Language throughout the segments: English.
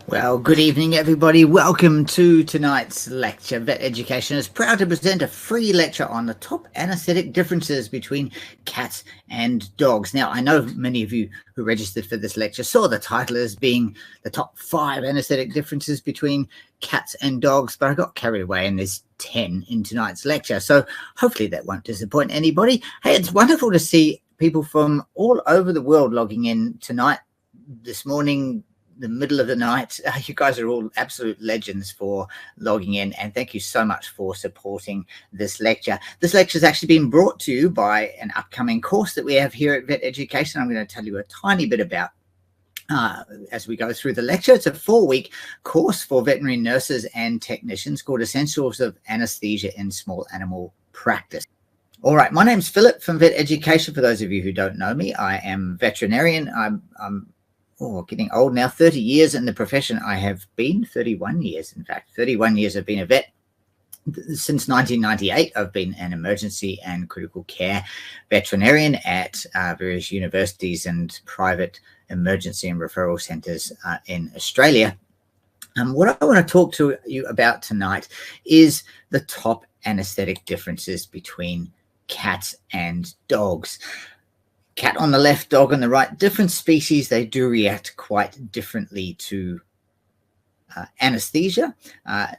Well, good evening, everybody. Welcome to tonight's lecture. Vet Education is proud to present a free lecture on the top anaesthetic differences between cats and dogs. Now, I know many of you who registered for this lecture saw the title as being the top 5 anaesthetic differences between cats and dogs, but I got carried away and there's 10 in tonight's lecture. So hopefully that won't disappoint anybody. Hey, it's wonderful to see people from all over the world logging in tonight, this morning, the middle of the night. You guys are all absolute legends for logging in, and thank you so much for supporting this lecture. This lecture has actually been brought to you by an upcoming course that we have here at Vet Education. I'm going to tell you a tiny bit about as we go through the lecture. It's a 4-week course for veterinary nurses and technicians called Essentials of Anaesthesia in Small Animal Practice. All right, my name's Philip from Vet Education. For those of you who don't know me, I am veterinarian. I'm getting old now, 30 years in the profession. I have been 31 years, in fact. 31 years I've been a vet. Since 1998, I've been an emergency and critical care veterinarian at various universities and private emergency and referral centres in Australia. What I want to talk to you about tonight is the top anaesthetic differences between cats and dogs. Cat on the left, dog on the right. Different species, they do react quite differently to anesthesia.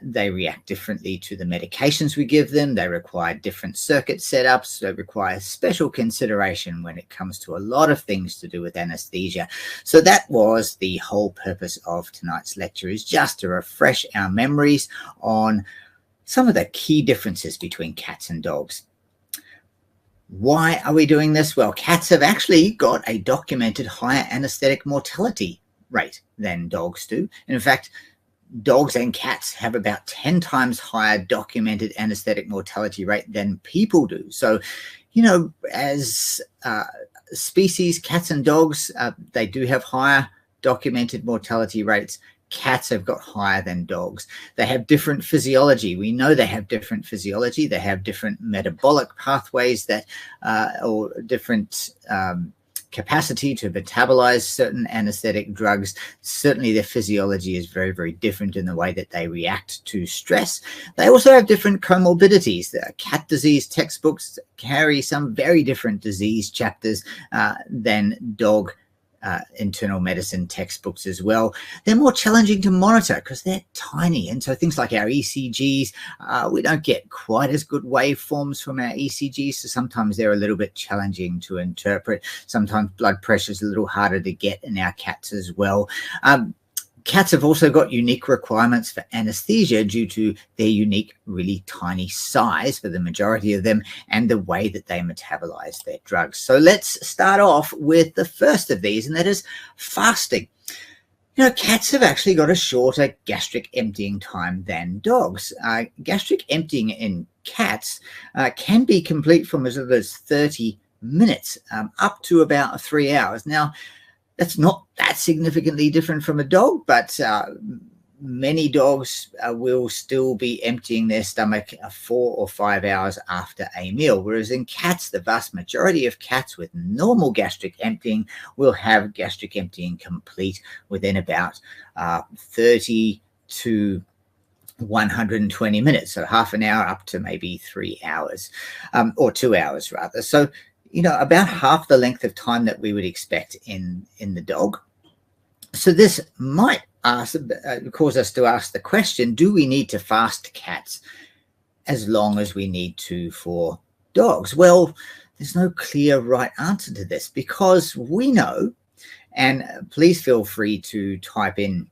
They react differently to the medications we give them. They require different circuit setups. They require special consideration when it comes to a lot of things to do with anesthesia. So that was the whole purpose of tonight's lecture, is just to refresh our memories on some of the key differences between cats and dogs. Why are we doing this? Well, cats have actually got a documented higher anaesthetic mortality rate than dogs do. And in fact, dogs and cats have about 10 times higher documented anaesthetic mortality rate than people do. So, you know, as species, cats and dogs, they do have higher documented mortality rates. Cats have got higher than dogs. They have different physiology. We know they have different physiology. They have different metabolic pathways that, or different capacity to metabolize certain anesthetic drugs. Certainly their physiology is very, very different in the way that they react to stress. They also have different comorbidities. The cat disease textbooks carry some very different disease chapters than dog internal medicine textbooks as well. They're more challenging to monitor because they're tiny, and so things like our ECGs, we don't get quite as good waveforms from our ECGs, so sometimes they're a little bit challenging to interpret. Sometimes blood pressure is a little harder to get in our cats as well. Cats have also got unique requirements for anesthesia due to their unique, really tiny size for the majority of them and the way that they metabolize their drugs. So let's start off with the first of these, and that is fasting. You know, cats have actually got a shorter gastric emptying time than dogs. Gastric emptying in cats can be complete from as little as 30 minutes up to about 3 hours. Now, that's not that significantly different from a dog, but many dogs will still be emptying their stomach 4 or 5 hours after a meal, whereas in cats, the vast majority of cats with normal gastric emptying will have gastric emptying complete within about 30 to 120 minutes, so half an hour up to maybe 3 hours, or 2 hours rather. So, you know, about half the length of time that we would expect in the dog. So this might cause us to ask the question, do we need to fast cats as long as we need to for dogs? Well, there's no clear right answer to this, because we know, and please feel free to type in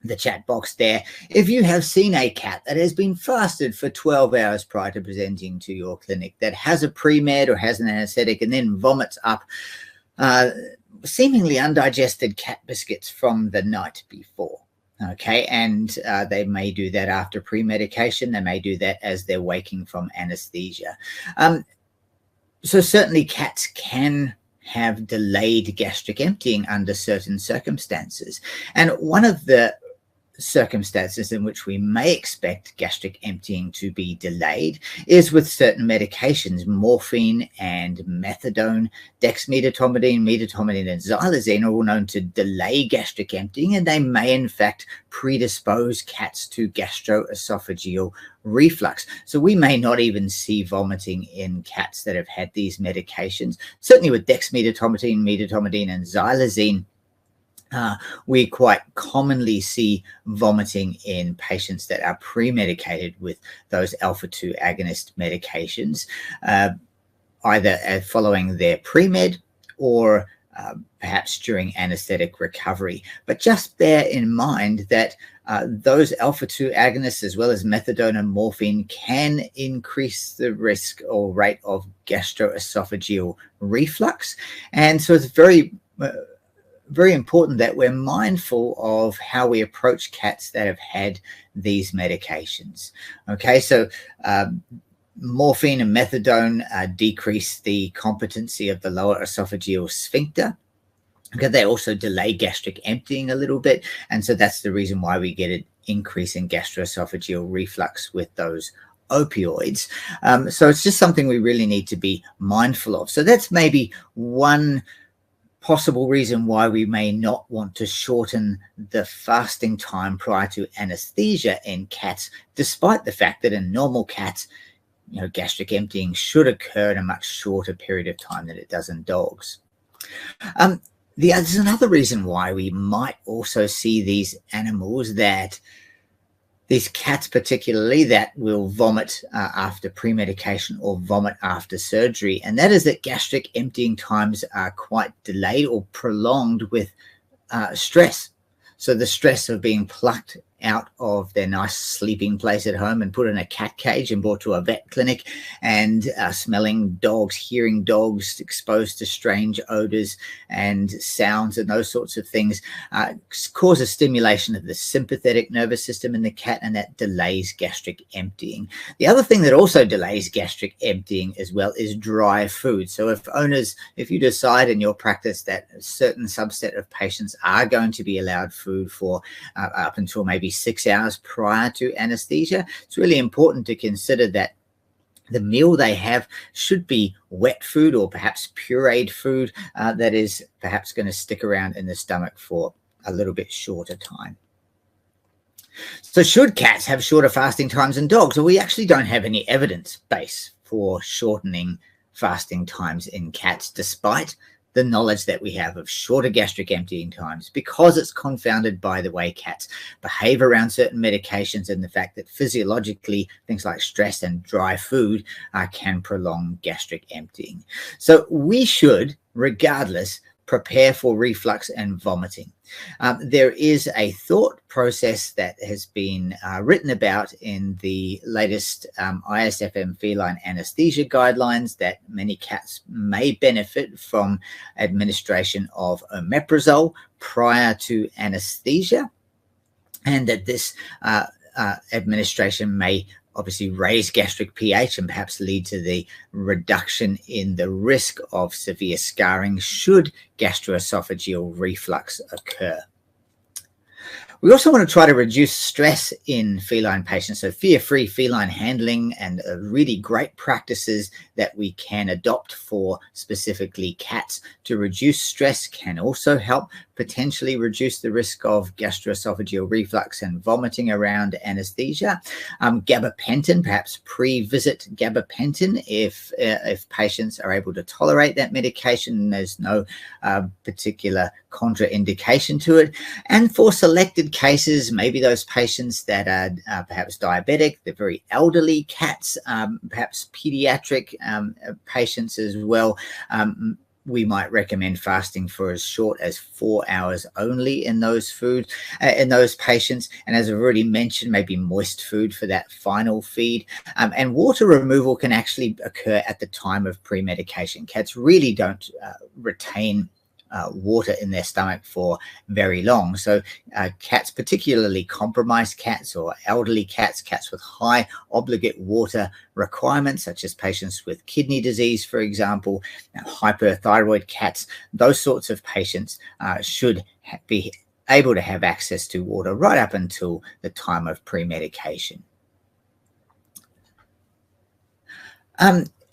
the chat box there, if you have seen a cat that has been fasted for 12 hours prior to presenting to your clinic, that has a pre-med or has an anesthetic and then vomits up seemingly undigested cat biscuits from the night before. Okay, and they may do that after pre-medication. They may do that as they're waking from anesthesia. So certainly cats can have delayed gastric emptying under certain circumstances. And one of the circumstances in which we may expect gastric emptying to be delayed is with certain medications. Morphine and methadone, dexmedetomidine, medetomidine, and xylazine are all known to delay gastric emptying, and they may in fact predispose cats to gastroesophageal reflux. So we may not even see vomiting in cats that have had these medications. Certainly with dexmedetomidine, medetomidine, and xylazine, we quite commonly see vomiting in patients that are pre-medicated with those alpha-2 agonist medications, either following their pre-med or perhaps during anesthetic recovery. But just bear in mind that those alpha-2 agonists, as well as methadone and morphine, can increase the risk or rate of gastroesophageal reflux. And so it's very important that we're mindful of how we approach cats that have had these medications. Okay, so morphine and methadone decrease the competency of the lower esophageal sphincter. Okay, they also delay gastric emptying a little bit, and so that's the reason why we get an increase in gastroesophageal reflux with those opioids. So it's just something we really need to be mindful of. So that's maybe one possible reason why we may not want to shorten the fasting time prior to anesthesia in cats, despite the fact that in normal cats, gastric emptying should occur in a much shorter period of time than it does in dogs. There's another reason why we might also see these animals, these cats particularly, that will vomit after pre-medication or vomit after surgery, and that is that gastric emptying times are quite delayed or prolonged with stress. So the stress of being plucked out of their nice sleeping place at home and put in a cat cage and brought to a vet clinic, and smelling dogs, hearing dogs exposed to strange odors and sounds and those sorts of things causes stimulation of the sympathetic nervous system in the cat, and that delays gastric emptying. The other thing that also delays gastric emptying as well is dry food. So if you decide in your practice that a certain subset of patients are going to be allowed food for up until maybe 6 hours prior to anesthesia, it's really important to consider that the meal they have should be wet food or perhaps pureed food that is perhaps going to stick around in the stomach for a little bit shorter time. So should cats have shorter fasting times than dogs? Well, we actually don't have any evidence base for shortening fasting times in cats, despite the knowledge that we have of shorter gastric emptying times, because it's confounded by the way cats behave around certain medications and the fact that physiologically things like stress and dry food can prolong gastric emptying. So we should, regardless, prepare for reflux and vomiting. There is a thought process that has been written about in the latest ISFM feline anesthesia guidelines that many cats may benefit from administration of omeprazole prior to anesthesia, and that this administration may obviously raise gastric pH and perhaps lead to the reduction in the risk of severe scarring should gastroesophageal reflux occur. We also want to try to reduce stress in feline patients. So fear-free feline handling and really great practices that we can adopt for specifically cats to reduce stress can also help potentially reduce the risk of gastroesophageal reflux and vomiting around anesthesia. Gabapentin, perhaps pre-visit gabapentin if patients are able to tolerate that medication and there's no particular contraindication to it. And for selected cases, maybe those patients that are perhaps diabetic, the very elderly cats, perhaps pediatric patients as well, we might recommend fasting for as short as 4 hours only in those patients. And as I've already mentioned, maybe moist food for that final feed. And water removal can actually occur at the time of pre-medication. Cats really don't retain water in their stomach for very long. So cats, particularly compromised cats or elderly cats, cats with high obligate water requirements, such as patients with kidney disease, for example, hyperthyroid cats, those sorts of patients should be able to have access to water right up until the time of pre-medication.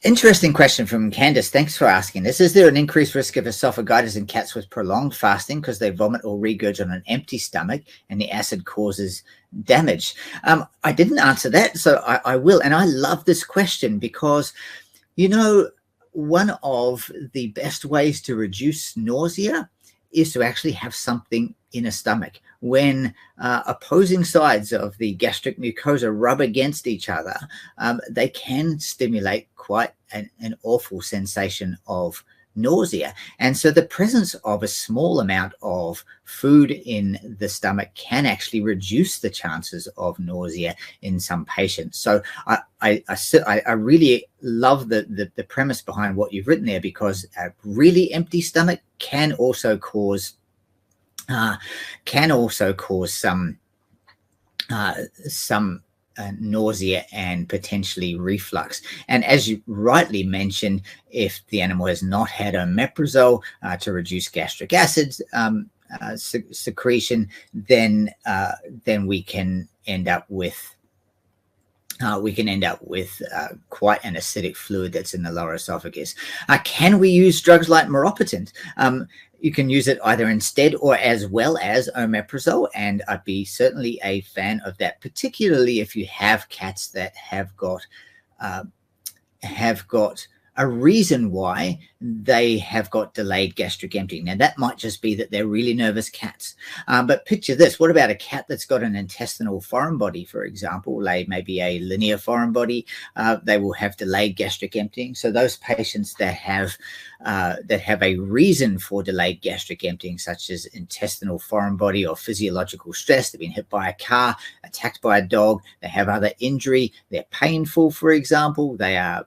Interesting question from Candace. Thanks for asking this. Is there an increased risk of esophagitis in cats with prolonged fasting because they vomit or regurg on an empty stomach and the acid causes damage? I didn't answer that, so I will. And I love this question because, you know, one of the best ways to reduce nausea is to actually have something in a stomach. When opposing sides of the gastric mucosa rub against each other, they can stimulate quite an awful sensation of nausea. And so the presence of a small amount of food in the stomach can actually reduce the chances of nausea in some patients. So I really love the premise behind what you've written there, because a really empty stomach can also cause some nausea and potentially reflux. And as you rightly mentioned, if the animal has not had omeprazole to reduce gastric acid secretion, then we can end up with quite an acidic fluid that's in the lower esophagus. Can we use drugs like meropitant? You can use it either instead or as well as omeprazole, and I'd be certainly a fan of that, particularly if you have cats that have got a reason why they have got delayed gastric emptying. Now, that might just be that they're really nervous cats. But picture this. What about a cat that's got an intestinal foreign body, for example, maybe a linear foreign body? They will have delayed gastric emptying. So those patients that have a reason for delayed gastric emptying, such as intestinal foreign body or physiological stress, they've been hit by a car, attacked by a dog, they have other injury, they're painful, for example, they're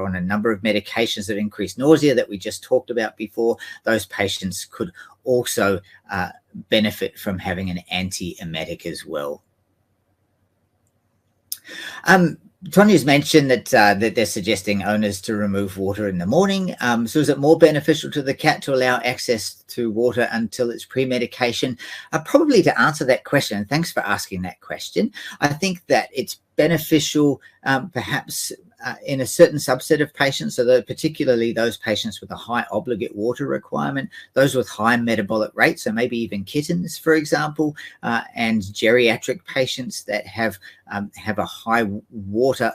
on a number of medications that increase nausea that we just talked about before. Those patients could also benefit from having an antiemetic as well. Tonia's mentioned that they're suggesting owners to remove water in the morning. So is it more beneficial to the cat to allow access to water until it's pre-medication? Probably to answer that question, and thanks for asking that question, I think that it's beneficial perhaps in a certain subset of patients, so particularly those patients with a high obligate water requirement, those with high metabolic rates, so maybe even kittens, for example, and geriatric patients that have a high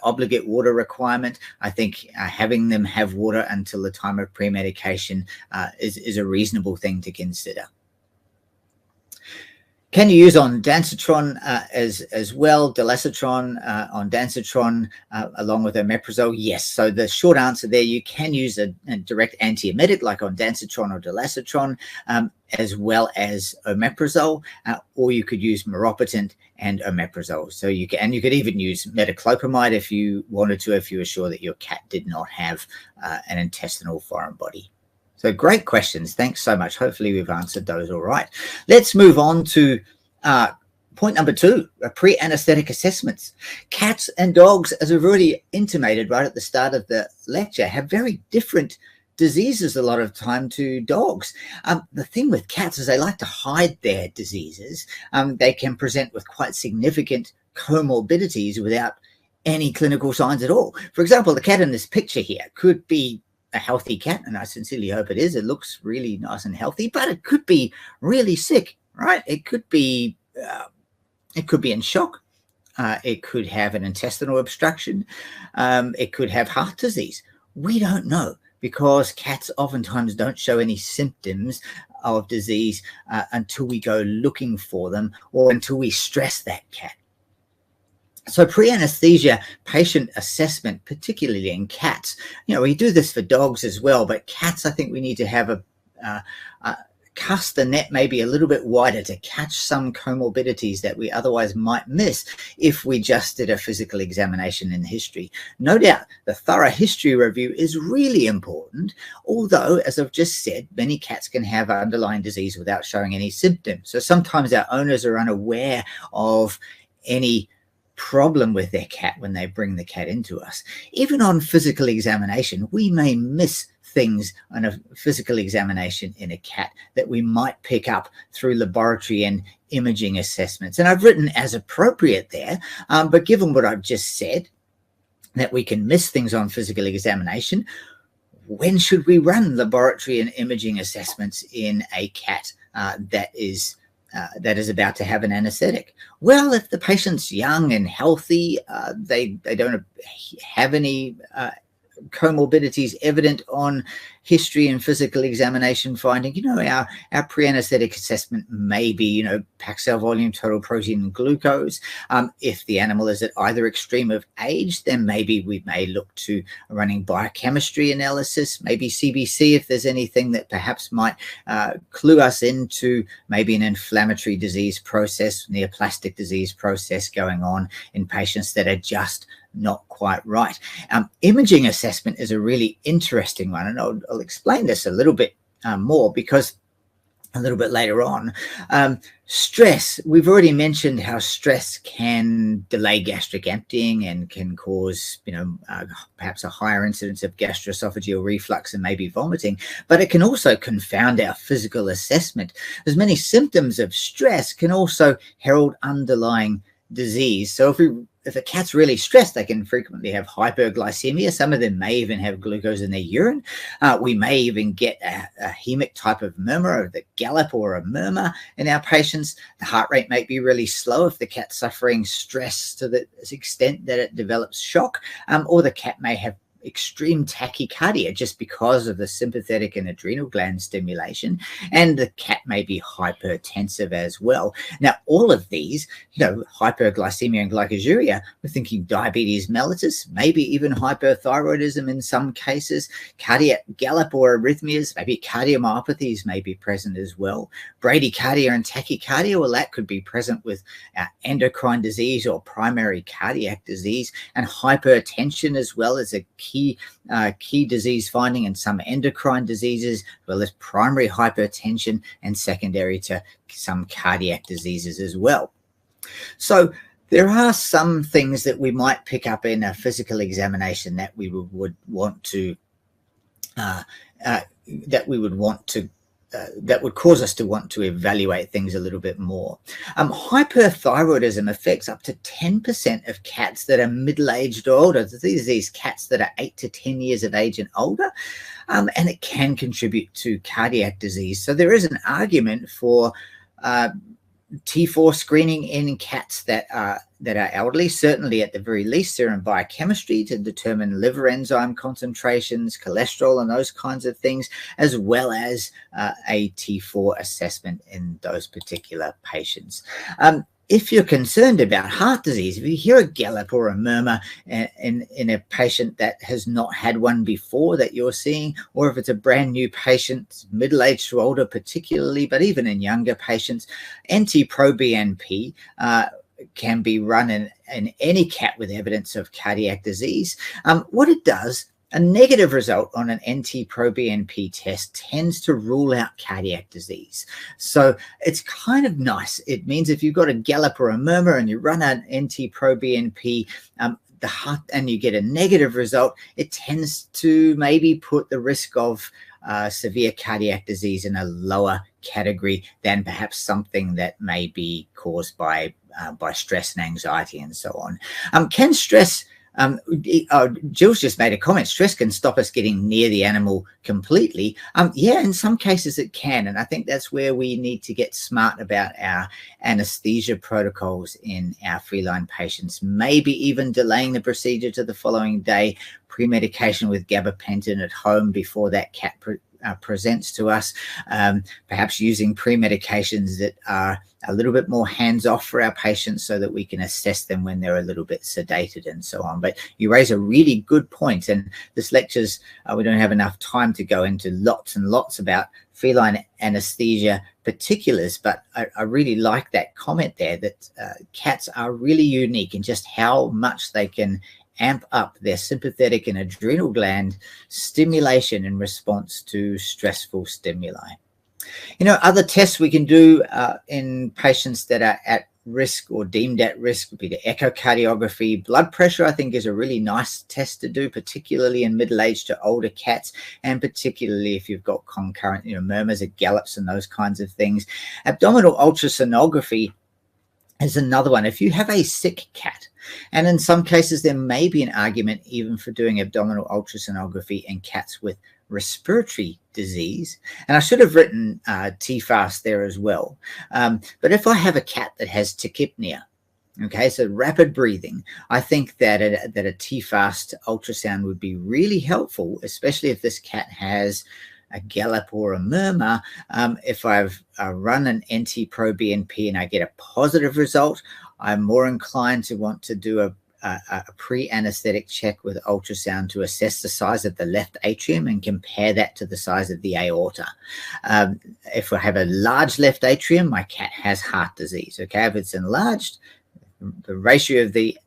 obligate water requirement. I think having them have water until the time of pre-medication is a reasonable thing to consider. Can you use ondansetron as well, dalasetron, ondansetron along with omeprazole? Yes. So the short answer there, you can use a direct antiemetic like ondansetron or dalasetron as well as omeprazole, or you could use meropitant and omeprazole. So you could even use metoclopramide if you wanted to, if you were sure that your cat did not have an intestinal foreign body. So great questions. Thanks so much. Hopefully we've answered those all right. Let's move on to point number 2, pre-anesthetic assessments. Cats and dogs, as I've already intimated right at the start of the lecture, have very different diseases a lot of time to dogs. The thing with cats is they like to hide their diseases. They can present with quite significant comorbidities without any clinical signs at all. For example, the cat in this picture here could be a healthy cat, and I sincerely hope it is. It looks really nice and healthy, but it could be really sick, right? It could be in shock. It could have an intestinal obstruction. It could have heart disease. We don't know, because cats oftentimes don't show any symptoms of disease until we go looking for them or until we stress that cat. So pre-anesthesia patient assessment, particularly in cats, we do this for dogs as well, but cats, I think we need to have cast the net maybe a little bit wider to catch some comorbidities that we otherwise might miss if we just did a physical examination in history. No doubt the thorough history review is really important, although, as I've just said, many cats can have underlying disease without showing any symptoms. So sometimes our owners are unaware of any problem with their cat when they bring the cat into us. Even on physical examination, we may miss things on a physical examination in a cat that we might pick up through laboratory and imaging assessments. And I've written as appropriate there, but given what I've just said, that we can miss things on physical examination, when should we run laboratory and imaging assessments in a cat that is about to have an anesthetic? Well, if the patient's young and healthy, they don't have any comorbidities evident on history and physical examination finding, our pre-anesthetic assessment may be, pack cell volume, total protein, and glucose. If the animal is at either extreme of age, then maybe we may look to running biochemistry analysis, maybe CBC if there's anything that perhaps might clue us into maybe an inflammatory disease process, neoplastic disease process going on in patients that are just not quite right. Imaging assessment is a really interesting one, and I'll explain this a little bit more, because a little bit later on, stress, we've already mentioned how stress can delay gastric emptying and can cause, perhaps a higher incidence of gastroesophageal reflux and maybe vomiting, but it can also confound our physical assessment, as many symptoms of stress can also herald underlying disease. So if a cat's really stressed, they can frequently have hyperglycemia. Some of them may even have glucose in their urine. We may even get a hemic type of murmur, or the gallop or a murmur in our patients. The heart rate may be really slow if the cat's suffering stress to the extent that it develops shock, or the cat may have extreme tachycardia just because of the sympathetic and adrenal gland stimulation, and the cat may be hypertensive as well. Now, all of these, hyperglycemia and glycosuria, we're thinking diabetes mellitus, maybe even hyperthyroidism in some cases, cardiac gallop or arrhythmias, maybe cardiomyopathies may be present as well. Bradycardia and tachycardia, well, that could be present with endocrine disease or primary cardiac disease, and hypertension as well as a key disease finding in some endocrine diseases, as well as primary hypertension and secondary to some cardiac diseases as well. So there are some things that we might pick up in a physical examination that we would want to that would cause us to want to evaluate things a little bit more. Hyperthyroidism affects up to 10% of cats that are middle-aged or older. These cats that are 8 to 10 years of age and older, and it can contribute to cardiac disease. So there is an argument for T4 screening in cats that are elderly, certainly at the very least serum biochemistry to determine liver enzyme concentrations, cholesterol, and those kinds of things, as well as a T4 assessment in those particular patients. If you're concerned about heart disease, if you hear a gallop or a murmur in a patient that has not had one before that you're seeing, or if it's a brand new patient, middle-aged to older particularly, but even in younger patients, NT-proBNP can be run in any cat with evidence of cardiac disease. What it does, a negative result on an NT-proBNP test tends to rule out cardiac disease. So it's kind of nice. It means if you've got a gallop or a murmur and you run an NT-proBNP, the heart, and you get a negative result, it tends to maybe put the risk of severe cardiac disease in a lower category than perhaps something that may be caused by stress and anxiety and so on. Can stress, Jill's just made a comment, stress can stop us getting near the animal completely. Yeah, in some cases it can. And I think that's where we need to get smart about our anesthesia protocols in our feline patients, maybe even delaying the procedure to the following day, pre-medication with gabapentin at home before that cat presents to us, perhaps using pre-medications that are a little bit more hands-off for our patients so that we can assess them when they're a little bit sedated and so on. But you raise a really good point, and this lecture's, we don't have enough time to go into lots and lots about feline anesthesia particulars, but I really like that comment there that cats are really unique in just how much they can amp up their sympathetic and adrenal gland stimulation in response to stressful stimuli. Other tests we can do in patients that are at risk or deemed at risk would be the echocardiography. Blood pressure, I think, is a really nice test to do, particularly in middle-aged to older cats, and particularly if you've got concurrent, murmurs or gallops and those kinds of things. Abdominal ultrasonography is another one. If you have a sick cat, and in some cases there may be an argument even for doing abdominal ultrasonography in cats with respiratory disease, and I should have written TFAST there as well, but if I have a cat that has tachypnea, okay, so rapid breathing, I think that a TFAST ultrasound would be really helpful, especially if this cat has a gallop or a murmur. If I've run an NT-proBNP and I get a positive result, I'm more inclined to want to do a pre-anesthetic check with ultrasound to assess the size of the left atrium and compare that to the size of the aorta. If I have a large left atrium, my cat has heart disease. Okay, if it's enlarged, the ratio of the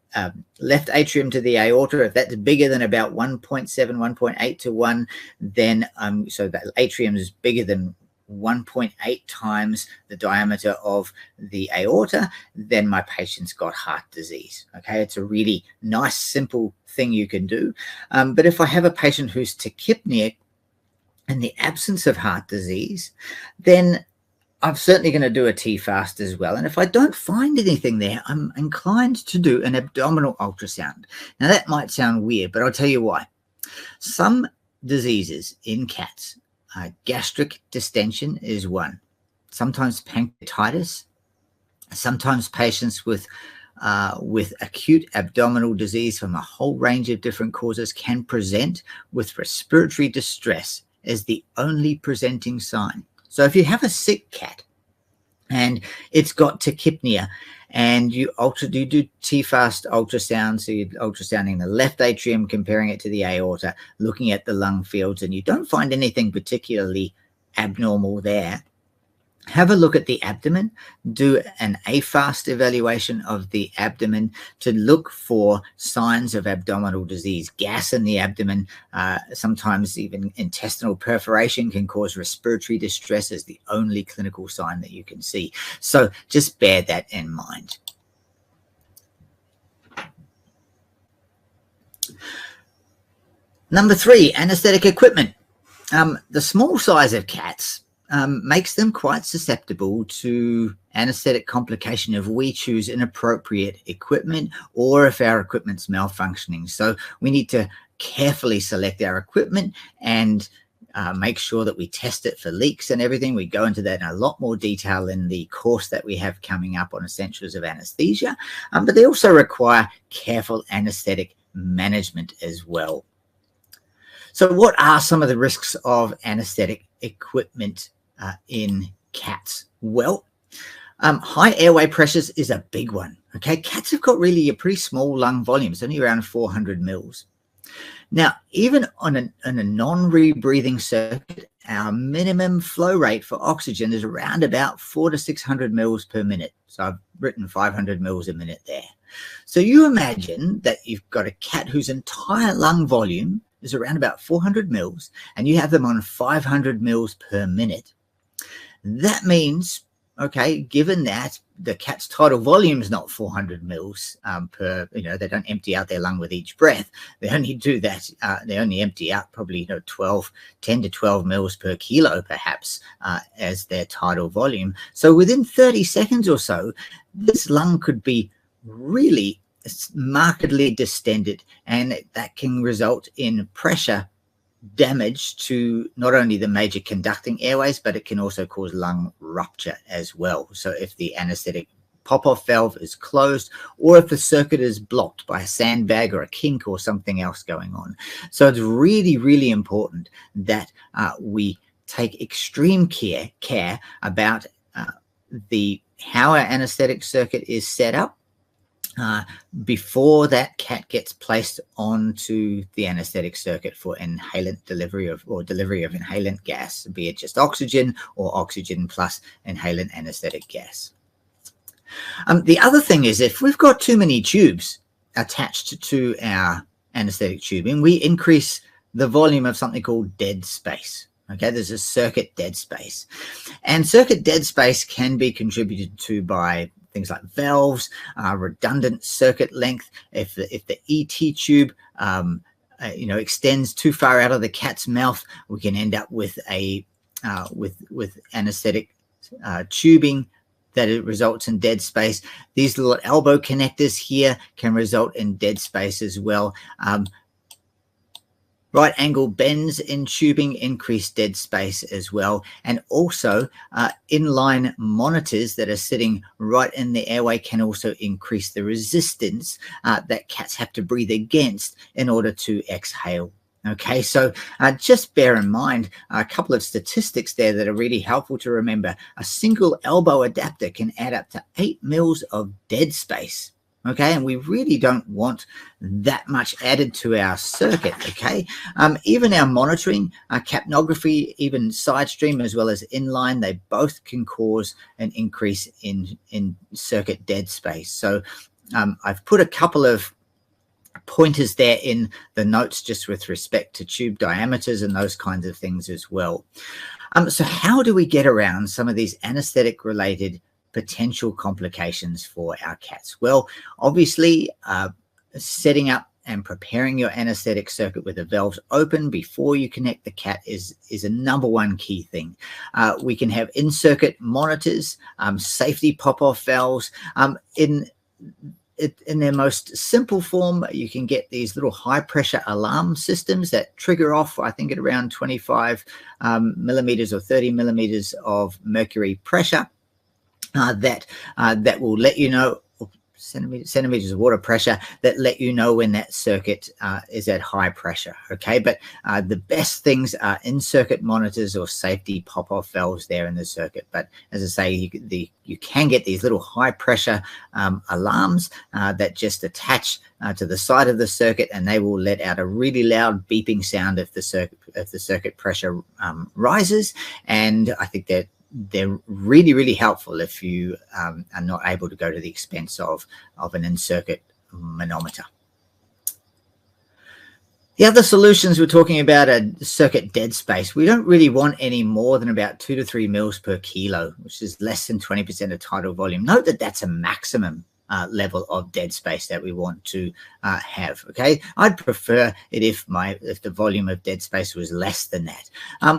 left atrium to the aorta, if that's bigger than about 1.7, 1.8 to 1, then so that atrium is bigger than 1.8 times the diameter of the aorta, then my patient's got heart disease. Okay, it's a really nice, simple thing you can do. But if I have a patient who's tachypneic in the absence of heart disease, then I'm certainly going to do a TFAST as well. And if I don't find anything there, I'm inclined to do an abdominal ultrasound. Now, that might sound weird, but I'll tell you why. Some diseases in cats, gastric distension is one. Sometimes pancreatitis. Sometimes patients with acute abdominal disease from a whole range of different causes can present with respiratory distress as the only presenting sign. So if you have a sick cat and it's got tachypnea and you do TFAST ultrasound, so you're ultrasounding the left atrium, comparing it to the aorta, looking at the lung fields, and you don't find anything particularly abnormal there, have a look at the abdomen, do an AFAST evaluation of the abdomen to look for signs of abdominal disease, gas in the abdomen. Sometimes even intestinal perforation can cause respiratory distress as the only clinical sign that you can see. So just bear that in mind. Number 3, anesthetic equipment. The small size of cats makes them quite susceptible to anesthetic complication if we choose inappropriate equipment or if our equipment's malfunctioning. So we need to carefully select our equipment and make sure that we test it for leaks and everything. We go into that in a lot more detail in the course that we have coming up on Essentials of Anesthesia, but they also require careful anesthetic management as well. So what are some of the risks of anesthetic equipment in cats? Well, high airway pressures is a big one. Okay, cats have got really a pretty small lung volume. It's only around 400 mils. Now, even on a non-rebreathing circuit, our minimum flow rate for oxygen is around about 400 to 600 mils per minute. So I've written 500 mils a minute there. So you imagine that you've got a cat whose entire lung volume is around about 400 mils, and you have them on 500 mils per minute. That means, okay, given that the cat's tidal volume is not 400 mils per, they don't empty out their lung with each breath. They only do that, they only empty out probably 10 to 12 mils per kilo perhaps as their tidal volume. So within 30 seconds or so, this lung could be really markedly distended, and that can result in pressure damage to not only the major conducting airways, but it can also cause lung rupture as well. So if the anesthetic pop-off valve is closed, or if the circuit is blocked by a sandbag or a kink or something else going on. So it's really, really important that we take extreme care about how our anesthetic circuit is set up before that cat gets placed onto the anesthetic circuit for inhalant delivery or delivery of inhalant gas, be it just oxygen or oxygen plus inhalant anesthetic gas. The other thing is, if we've got too many tubes attached to our anesthetic tubing, we increase the volume of something called dead space. Okay, there's a circuit dead space, and circuit dead space can be contributed to by things like valves, redundant circuit length. If the ET tube extends too far out of the cat's mouth, we can end up with a with anesthetic tubing that it results in dead space. These little elbow connectors here can result in dead space as well. Right angle bends in tubing increase dead space as well. And also inline monitors that are sitting right in the airway can also increase the resistance that cats have to breathe against in order to exhale. Okay, so just bear in mind a couple of statistics there that are really helpful to remember. A single elbow adapter can add up to 8 mils of dead space. Okay, and we really don't want that much added to our circuit. Okay, even our monitoring, capnography, even side stream as well as inline, they both can cause an increase in circuit dead space. So I've put a couple of pointers there in the notes just with respect to tube diameters and those kinds of things as well. So how do we get around some of these anesthetic related potential complications for our cats? Well, obviously, setting up and preparing your anesthetic circuit with the valves open before you connect the cat is a #1 key thing. We can have in-circuit monitors, safety pop-off valves. In their most simple form, you can get these little high pressure alarm systems that trigger off, I think, at around 25 millimeters or 30 millimeters of mercury pressure. That will let you know, centimeters of water pressure, that let you know when that circuit is at high pressure. Okay, but the best things are in-circuit monitors or safety pop-off valves there in the circuit. But as I say, you can get these little high pressure alarms that just attach to the side of the circuit, and they will let out a really loud beeping sound if the circuit pressure rises. And I think that they're really, really helpful if you are not able to go to the expense of an in-circuit manometer. The other solutions we're talking about are circuit dead space. We don't really want any more than about 2 to 3 mils per kilo, which is less than 20% of tidal volume. Note that that's a maximum level of dead space that we want to have. Okay, I'd prefer it if the volume of dead space was less than that.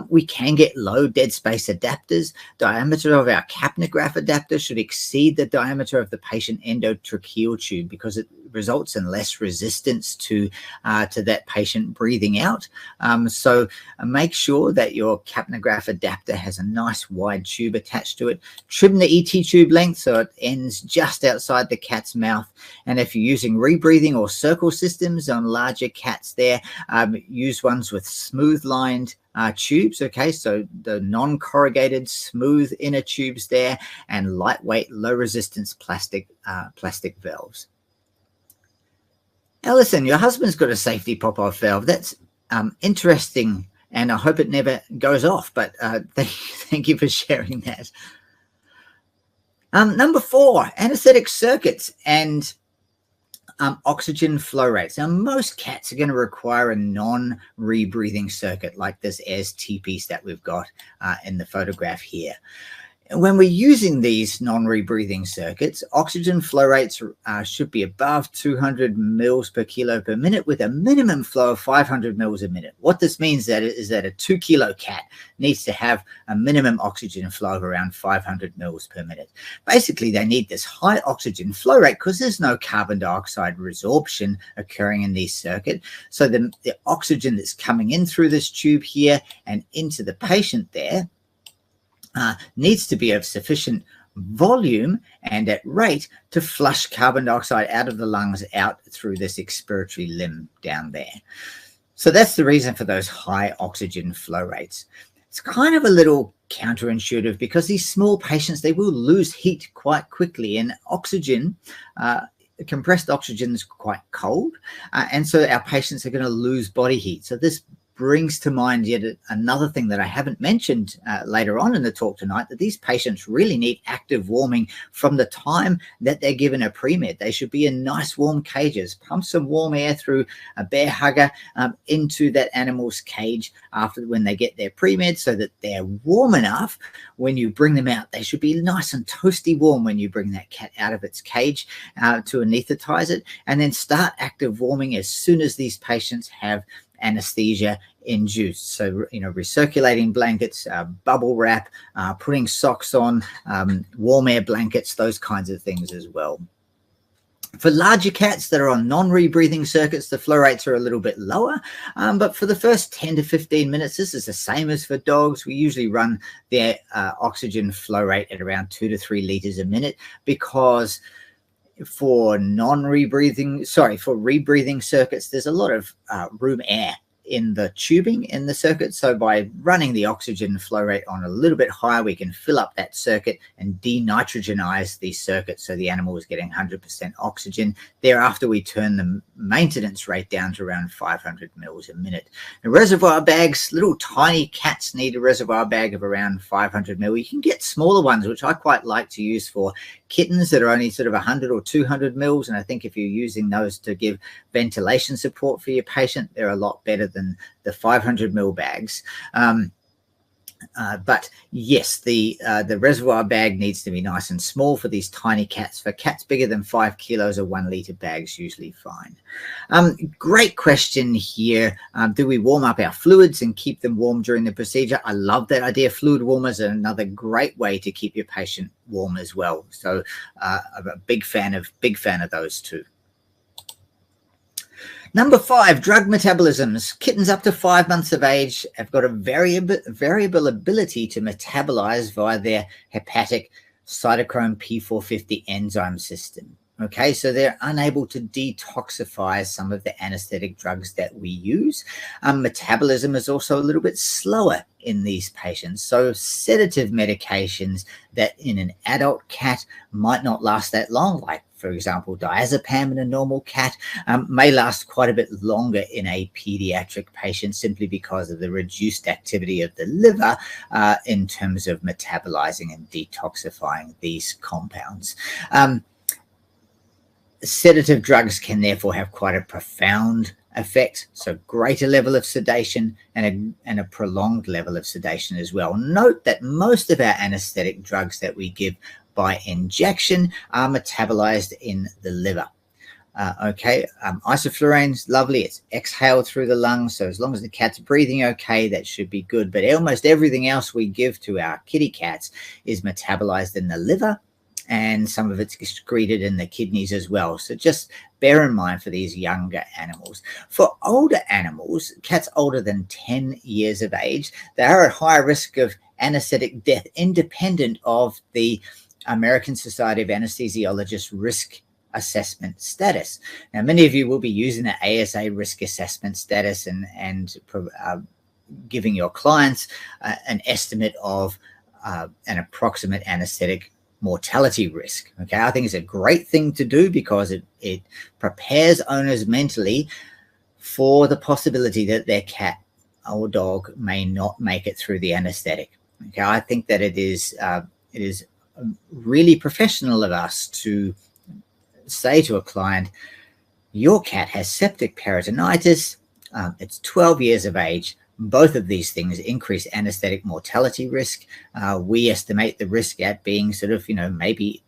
We can get low dead space adapters. Diameter of our capnograph adapter should exceed the diameter of the patient endotracheal tube because it results in less resistance to that patient breathing out. So make sure that your capnograph adapter has a nice wide tube attached to it. Trim the ET tube length so it ends just outside the cat's mouth. And if you're using rebreathing or circle systems on larger cats there, use ones with smooth lined tubes. Okay, so the non-corrugated smooth inner tubes there, and lightweight low resistance plastic valves. Now listen, your husband's got a safety pop-off valve. That's interesting, and I hope it never goes off, but thank you for sharing that. Number 4, anesthetic circuits and oxygen flow rates. Now, most cats are going to require a non-rebreathing circuit like this AIRS T-piece that we've got in the photograph here. When we're using these non-rebreathing circuits, oxygen flow rates should be above 200 mils per kilo per minute with a minimum flow of 500 mils a minute. What this means is that a 2 kilo cat needs to have a minimum oxygen flow of around 500 mils per minute. Basically, they need this high oxygen flow rate because there's no carbon dioxide resorption occurring in these circuits. So the oxygen that's coming in through this tube here and into the patient there needs to be of sufficient volume and at rate to flush carbon dioxide out of the lungs out through this expiratory limb down there. So that's the reason for those high oxygen flow rates. It's kind of a little counterintuitive because these small patients, they will lose heat quite quickly, and oxygen, compressed oxygen is quite cold, and so our patients are going to lose body heat. So this brings to mind yet another thing that I haven't mentioned later on in the talk tonight, that these patients really need active warming from the time that they're given a pre-med. They should be in nice warm cages. Pump some warm air through a bear hugger into that animal's cage when they get their pre-med, so that they're warm enough when you bring them out. They should be nice and toasty warm when you bring that cat out of its cage to anesthetize it, and then start active warming as soon as these patients have anesthesia induced. So, recirculating blankets, bubble wrap, putting socks on, warm air blankets, those kinds of things as well. For larger cats that are on non-rebreathing circuits, the flow rates are a little bit lower, but for the first 10 to 15 minutes, this is the same as for dogs. We usually run their oxygen flow rate at around 2 to 3 liters a minute, because for rebreathing circuits, there's a lot of room air in the tubing in the circuit. So by running the oxygen flow rate on a little bit higher, we can fill up that circuit and denitrogenize the circuit, so the animal is getting 100% oxygen. Thereafter, we turn the maintenance rate down to around 500 mils a minute. The reservoir bags, little tiny cats need a reservoir bag of around 500 mil. You can get smaller ones, which I quite like to use for kittens that are only sort of 100 or 200 mils. And I think if you're using those to give ventilation support for your patient, they're a lot better than the 500 mil bags. But yes, the reservoir bag needs to be nice and small for these tiny cats. For cats bigger than 5 kilos, a 1 liter bag's usually fine. Great question here. Do we warm up our fluids and keep them warm during the procedure? I love that idea. Fluid warmers are another great way to keep your patient warm as well. So I'm a big fan of those too. Number 5, drug metabolisms. Kittens up to 5 months of age have got a variable ability to metabolize via their hepatic cytochrome P450 enzyme system. Okay, so they're unable to detoxify some of the anesthetic drugs that we use. Metabolism is also a little bit slower in these patients. So sedative medications that in an adult cat might not last that long, like for example, diazepam in a normal cat, may last quite a bit longer in a pediatric patient, simply because of the reduced activity of the liver in terms of metabolizing and detoxifying these compounds. Sedative drugs can therefore have quite a profound effect, so greater level of sedation and a prolonged level of sedation as well. Note that most of our anesthetic drugs that we give by injection are metabolized in the liver. Isoflurane's lovely. It's exhaled through the lungs, so as long as the cat's breathing okay, that should be good. But almost everything else we give to our kitty cats is metabolized in the liver, and some of it's excreted in the kidneys as well. So just bear in mind for these younger animals. For older animals, cats older than 10 years of age, they are at higher risk of anesthetic death, independent of the American Society of Anesthesiologists risk assessment status. Now, many of you will be using the ASA risk assessment status and giving your clients an estimate of an approximate anesthetic mortality risk. Okay, I think it's a great thing to do, because it prepares owners mentally for the possibility that their cat or dog may not make it through the anesthetic. Okay, I think that it is really professional of us to say to a client, your cat has septic peritonitis, it's 12 years of age. Both of these things increase anesthetic mortality risk. We estimate the risk at being sort of, maybe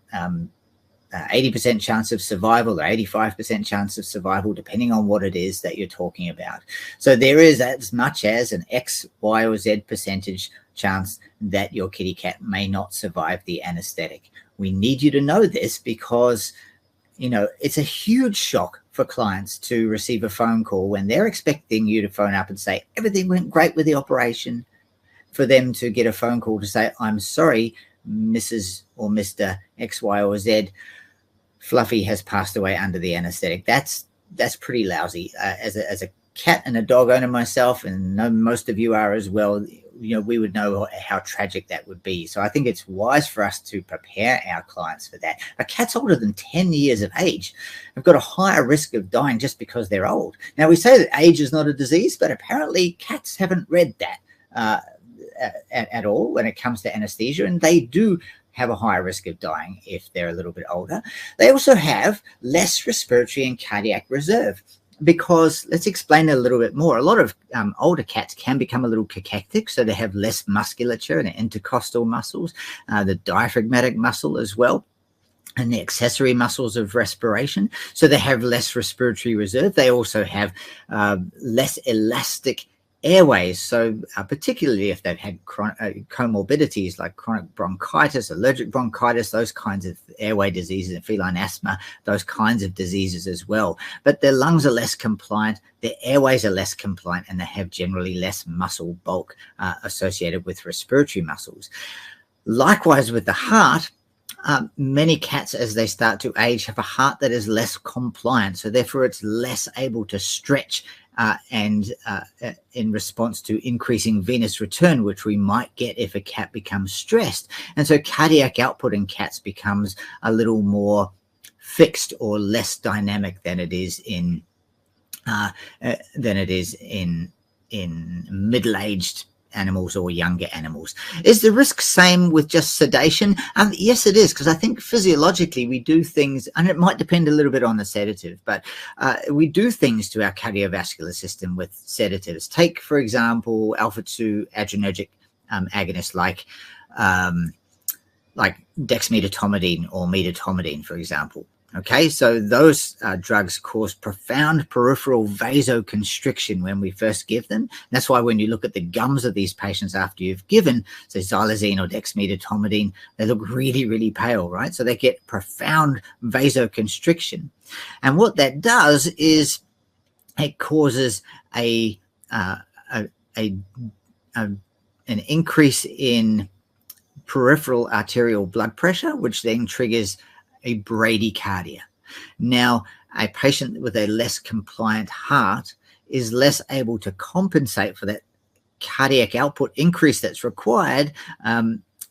80% chance of survival or 85% chance of survival, depending on what it is that you're talking about. So there is as much as an X, Y, or Z percentage chance that your kitty cat may not survive the anesthetic. We need you to know this, because it's a huge shock for clients to receive a phone call when they're expecting you to phone up and say everything went great with the operation, for them to get a phone call to say, I'm sorry, Mrs. or Mr. X, Y, or Z, Fluffy has passed away under the anesthetic. That's pretty lousy. As a cat and a dog owner myself, and know most of you are as well, we would know how tragic that would be. So I think it's wise for us to prepare our clients for that. A cat's older than 10 years of age have got a higher risk of dying just because they're old. Now, we say that age is not a disease, but apparently cats haven't read that at all when it comes to anesthesia, and they do have a higher risk of dying if they're a little bit older. They also have less respiratory and cardiac reserve, because let's explain it a little bit more. A lot of older cats can become a little cachectic, so they have less musculature and intercostal muscles, the diaphragmatic muscle as well, and the accessory muscles of respiration. So they have less respiratory reserve. They also have less elastic airways. So particularly if they've had comorbidities like chronic bronchitis, allergic bronchitis, those kinds of airway diseases, and feline asthma, those kinds of diseases as well. But their lungs are less compliant, their airways are less compliant, and they have generally less muscle bulk associated with respiratory muscles. Likewise with the heart, many cats, as they start to age, have a heart that is less compliant, so therefore it's less able to stretch and in response to increasing venous return, which we might get if a cat becomes stressed. And so cardiac output in cats becomes a little more fixed or less dynamic than it is in middle-aged animals or younger animals. Is the risk same with just sedation? Yes, it is, because I think physiologically we do things, and it might depend a little bit on the sedative, but we do things to our cardiovascular system with sedatives. Take, for example, alpha-2 adrenergic agonists like dexmedetomidine or medetomidine, for example. Okay, so those drugs cause profound peripheral vasoconstriction when we first give them. That's why when you look at the gums of these patients after you've given, say, xylazine or dexmedetomidine, they look really, really pale, right? So they get profound vasoconstriction. And what that does is it causes an increase in peripheral arterial blood pressure, which then triggers a bradycardia. Now, a patient with a less compliant heart is less able to compensate for that cardiac output increase that's required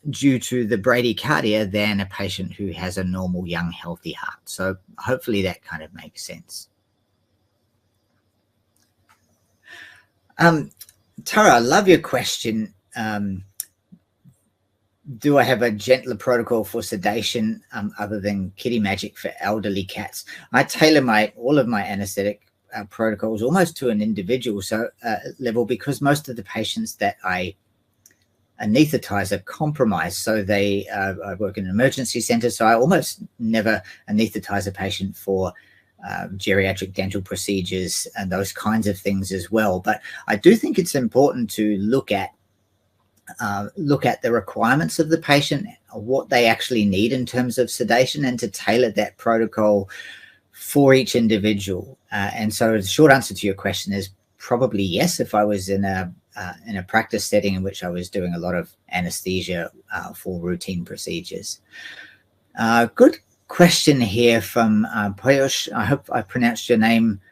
due to the bradycardia than a patient who has a normal, young, healthy heart. So hopefully that kind of makes sense. Tara, I love your question. Do I have a gentler protocol for sedation other than kitty magic for elderly cats? I tailor all of my anesthetic protocols almost to an individual level, because most of the patients that I anesthetize are compromised. So I work in an emergency center, so I almost never anesthetize a patient for geriatric dental procedures and those kinds of things as well. But I do think it's important to look at the requirements of the patient, what they actually need in terms of sedation, and to tailor that protocol for each individual. And so the short answer to your question is probably yes, if I was in a practice setting in which I was doing a lot of anesthesia for routine procedures. Good question here from Payush. I hope I pronounced your name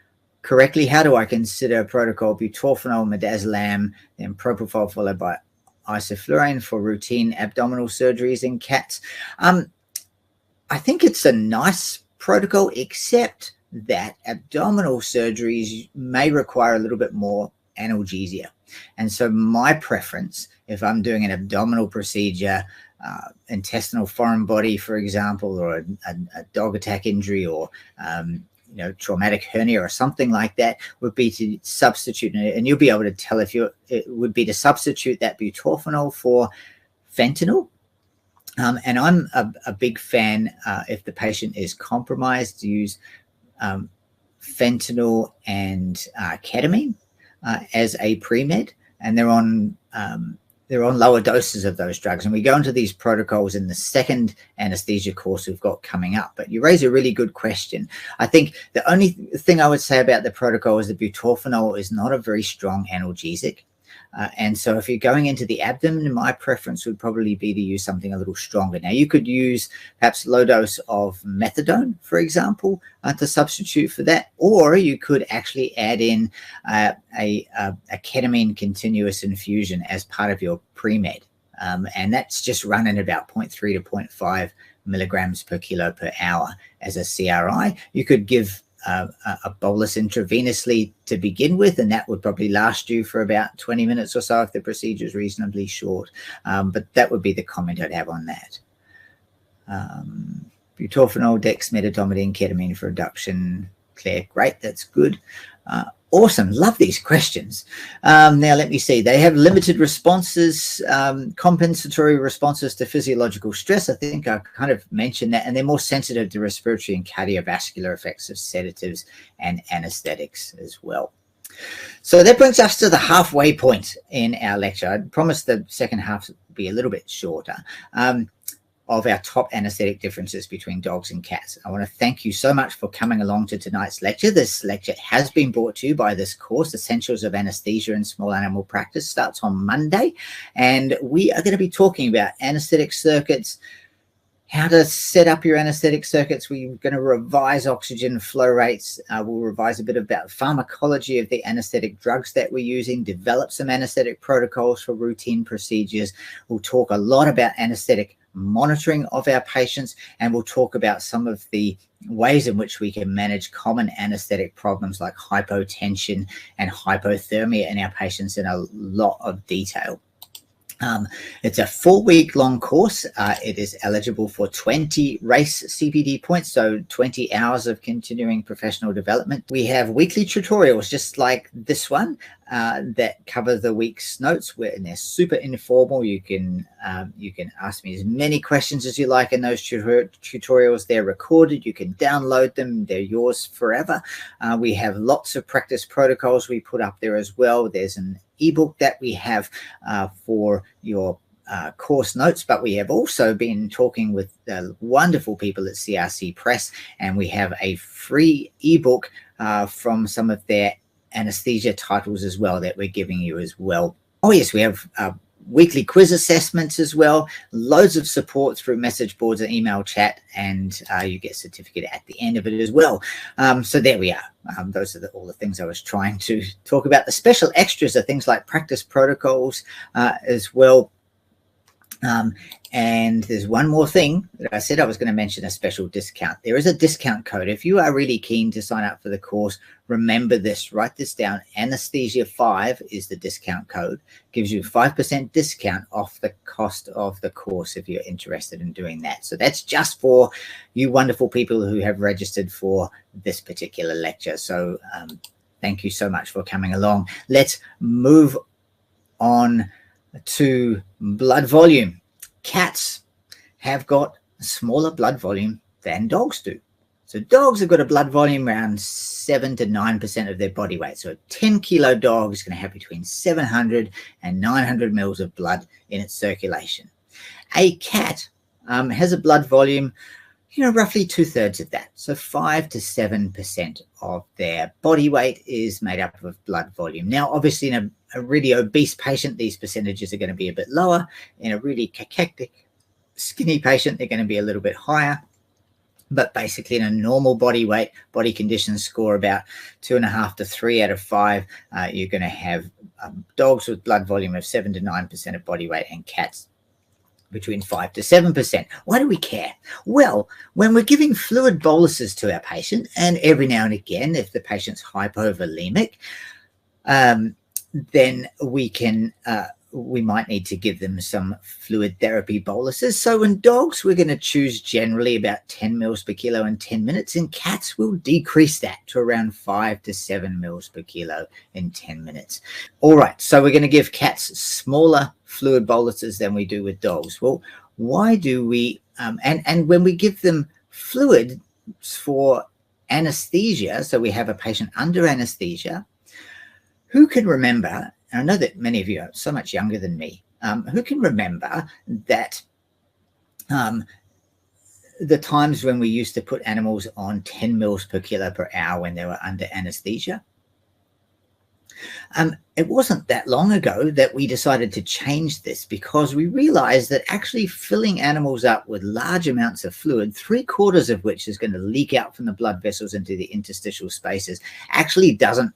correctly. How do I consider a protocol butorphanol, midazolam, then propofol followed by isoflurane for routine abdominal surgeries in cats? I think it's a nice protocol, except that abdominal surgeries may require a little bit more analgesia. And so my preference, if I'm doing an abdominal procedure, intestinal foreign body, for example, or a dog attack injury, or traumatic hernia or something like that, would be to substitute, and you'll be able to tell it would be to substitute that butorphanol for fentanyl. And I'm a big fan, if the patient is compromised, to use fentanyl and ketamine as a pre-med, and they're on lower doses of those drugs. And we go into these protocols in the second anesthesia course we've got coming up. But you raise a really good question. I think the only thing I would say about the protocol is the butorphanol is not a very strong analgesic. And so if you're going into the abdomen, my preference would probably be to use something a little stronger. Now, you could use perhaps low dose of methadone, for example, to substitute for that, or you could actually add in a ketamine continuous infusion as part of your pre-med. And that's just running about 0.3 to 0.5 milligrams per kilo per hour as a CRI. You could give a bolus intravenously to begin with, and that would probably last you for about 20 minutes or so if the procedure is reasonably short. But that would be the comment I'd have on that. Butorphanol, dexmedetomidine, ketamine for reduction. Claire, great, that's good. Awesome, love these questions. Now let me see, they have limited responses, compensatory responses to physiological stress. I think I kind of mentioned that, and they're more sensitive to respiratory and cardiovascular effects of sedatives and anesthetics as well. So that brings us to the halfway point in our lecture. I promised the second half would be a little bit shorter. Of our top anesthetic differences between dogs and cats. I want to thank you so much for coming along to tonight's lecture. This lecture has been brought to you by this course, Essentials of Anesthesia in Small Animal Practice. Starts on Monday, and we are going to be talking about anesthetic circuits, how to set up your anesthetic circuits. We're going to revise oxygen flow rates. We'll revise a bit about pharmacology of the anesthetic drugs that we're using, develop some anesthetic protocols for routine procedures. We'll talk a lot about anesthetic monitoring of our patients, and we'll talk about some of the ways in which we can manage common anesthetic problems like hypotension and hypothermia in our patients in a lot of detail. It's a 4-week-long course. It is eligible for 20 RACE CPD points, so 20 hours of continuing professional development. We have weekly tutorials just like this one that cover the week's notes, and they're super informal. You can ask me as many questions as you like in those tutorials. They're recorded. You can download them. They're yours forever. We have lots of practice protocols we put up there as well. There's an ebook that we have for your course notes, but we have also been talking with wonderful people at CRC Press, and we have a free ebook from some of their anesthesia titles as well that we're giving you as well. Oh yes, we have weekly quiz assessments as well, loads of support through message boards and email chat, and you get a certificate at the end of it as well. So there we are. Those are all the things I was trying to talk about. The special extras are things like practice protocols as well. And there's one more thing that I said I was going to mention, a special discount. There is a discount code. If you are really keen to sign up for the course, remember this, write this down. Anesthesia 5 is the discount code. Gives you 5% discount off the cost of the course if you're interested in doing that. So that's just for you wonderful people who have registered for this particular lecture. So thank you so much for coming along. Let's move on to blood volume. Cats have got a smaller blood volume than dogs do. So dogs have got a blood volume around 7 to 9% of their body weight. So a 10-kilo dog is going to have between 700 and 900 mils of blood in its circulation. A cat has a blood volume, roughly 2/3 of that. So 5 to 7% of their body weight is made up of blood volume. Now, obviously, in a really obese patient, these percentages are going to be a bit lower. In a really cachectic, skinny patient, they're going to be a little bit higher. But basically, in a normal body weight, body condition score about 2.5 to 3 out of 5, you're going to have dogs with blood volume of 7 to 9% of body weight, and cats between 5 to 7%. Why do we care? Well, when we're giving fluid boluses to our patient, and every now and again, if the patient's hypovolemic, then we might need to give them some fluid therapy boluses. So in dogs, we're going to choose generally about 10 mils per kilo in 10 minutes. In cats, we'll decrease that to around 5 to 7 mils per kilo in 10 minutes. All right, so we're going to give cats smaller fluid boluses than we do with dogs. Well, why do we, and when we give them fluid for anesthesia, so we have a patient under anesthesia, who can remember, and I know that many of you are so much younger than me, who can remember that the times when we used to put animals on 10 mils per kilo per hour when they were under anesthesia? It wasn't that long ago that we decided to change this, because we realized that actually filling animals up with large amounts of fluid, 3/4 of which is going to leak out from the blood vessels into the interstitial spaces, actually doesn't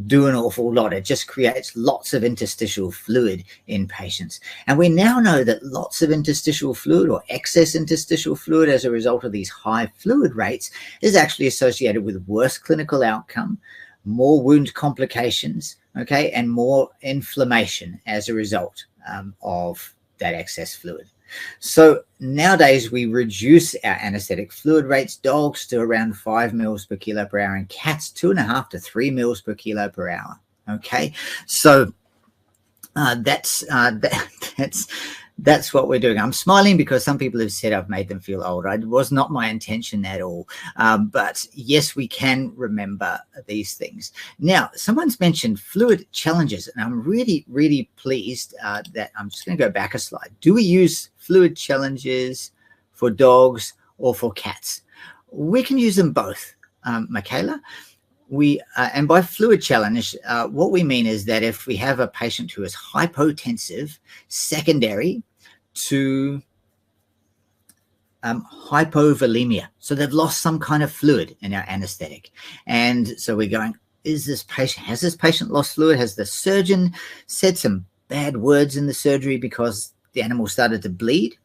do an awful lot. It just creates lots of interstitial fluid in patients. And we now know that lots of interstitial fluid, or excess interstitial fluid, as a result of these high fluid rates, is actually associated with worse clinical outcome, more wound complications, okay, and more inflammation as a result of that excess fluid. So nowadays we reduce our anesthetic fluid rates, dogs to around 5 mils per kilo per hour, and cats 2.5 to 3 mils per kilo per hour. Okay, so that's what we're doing. I'm smiling because some people have said I've made them feel old. It was not my intention at all. But yes, we can remember these things. Now, someone's mentioned fluid challenges, and I'm really, really pleased that I'm just going to go back a slide. Do we use fluid challenges for dogs or for cats? We can use them both, Michaela. And by fluid challenge, what we mean is that if we have a patient who is hypotensive secondary to hypovolemia, so they've lost some kind of fluid in our anesthetic, and so we're going, has this patient lost fluid? Has the surgeon said some bad words in the surgery because the animal started to bleed?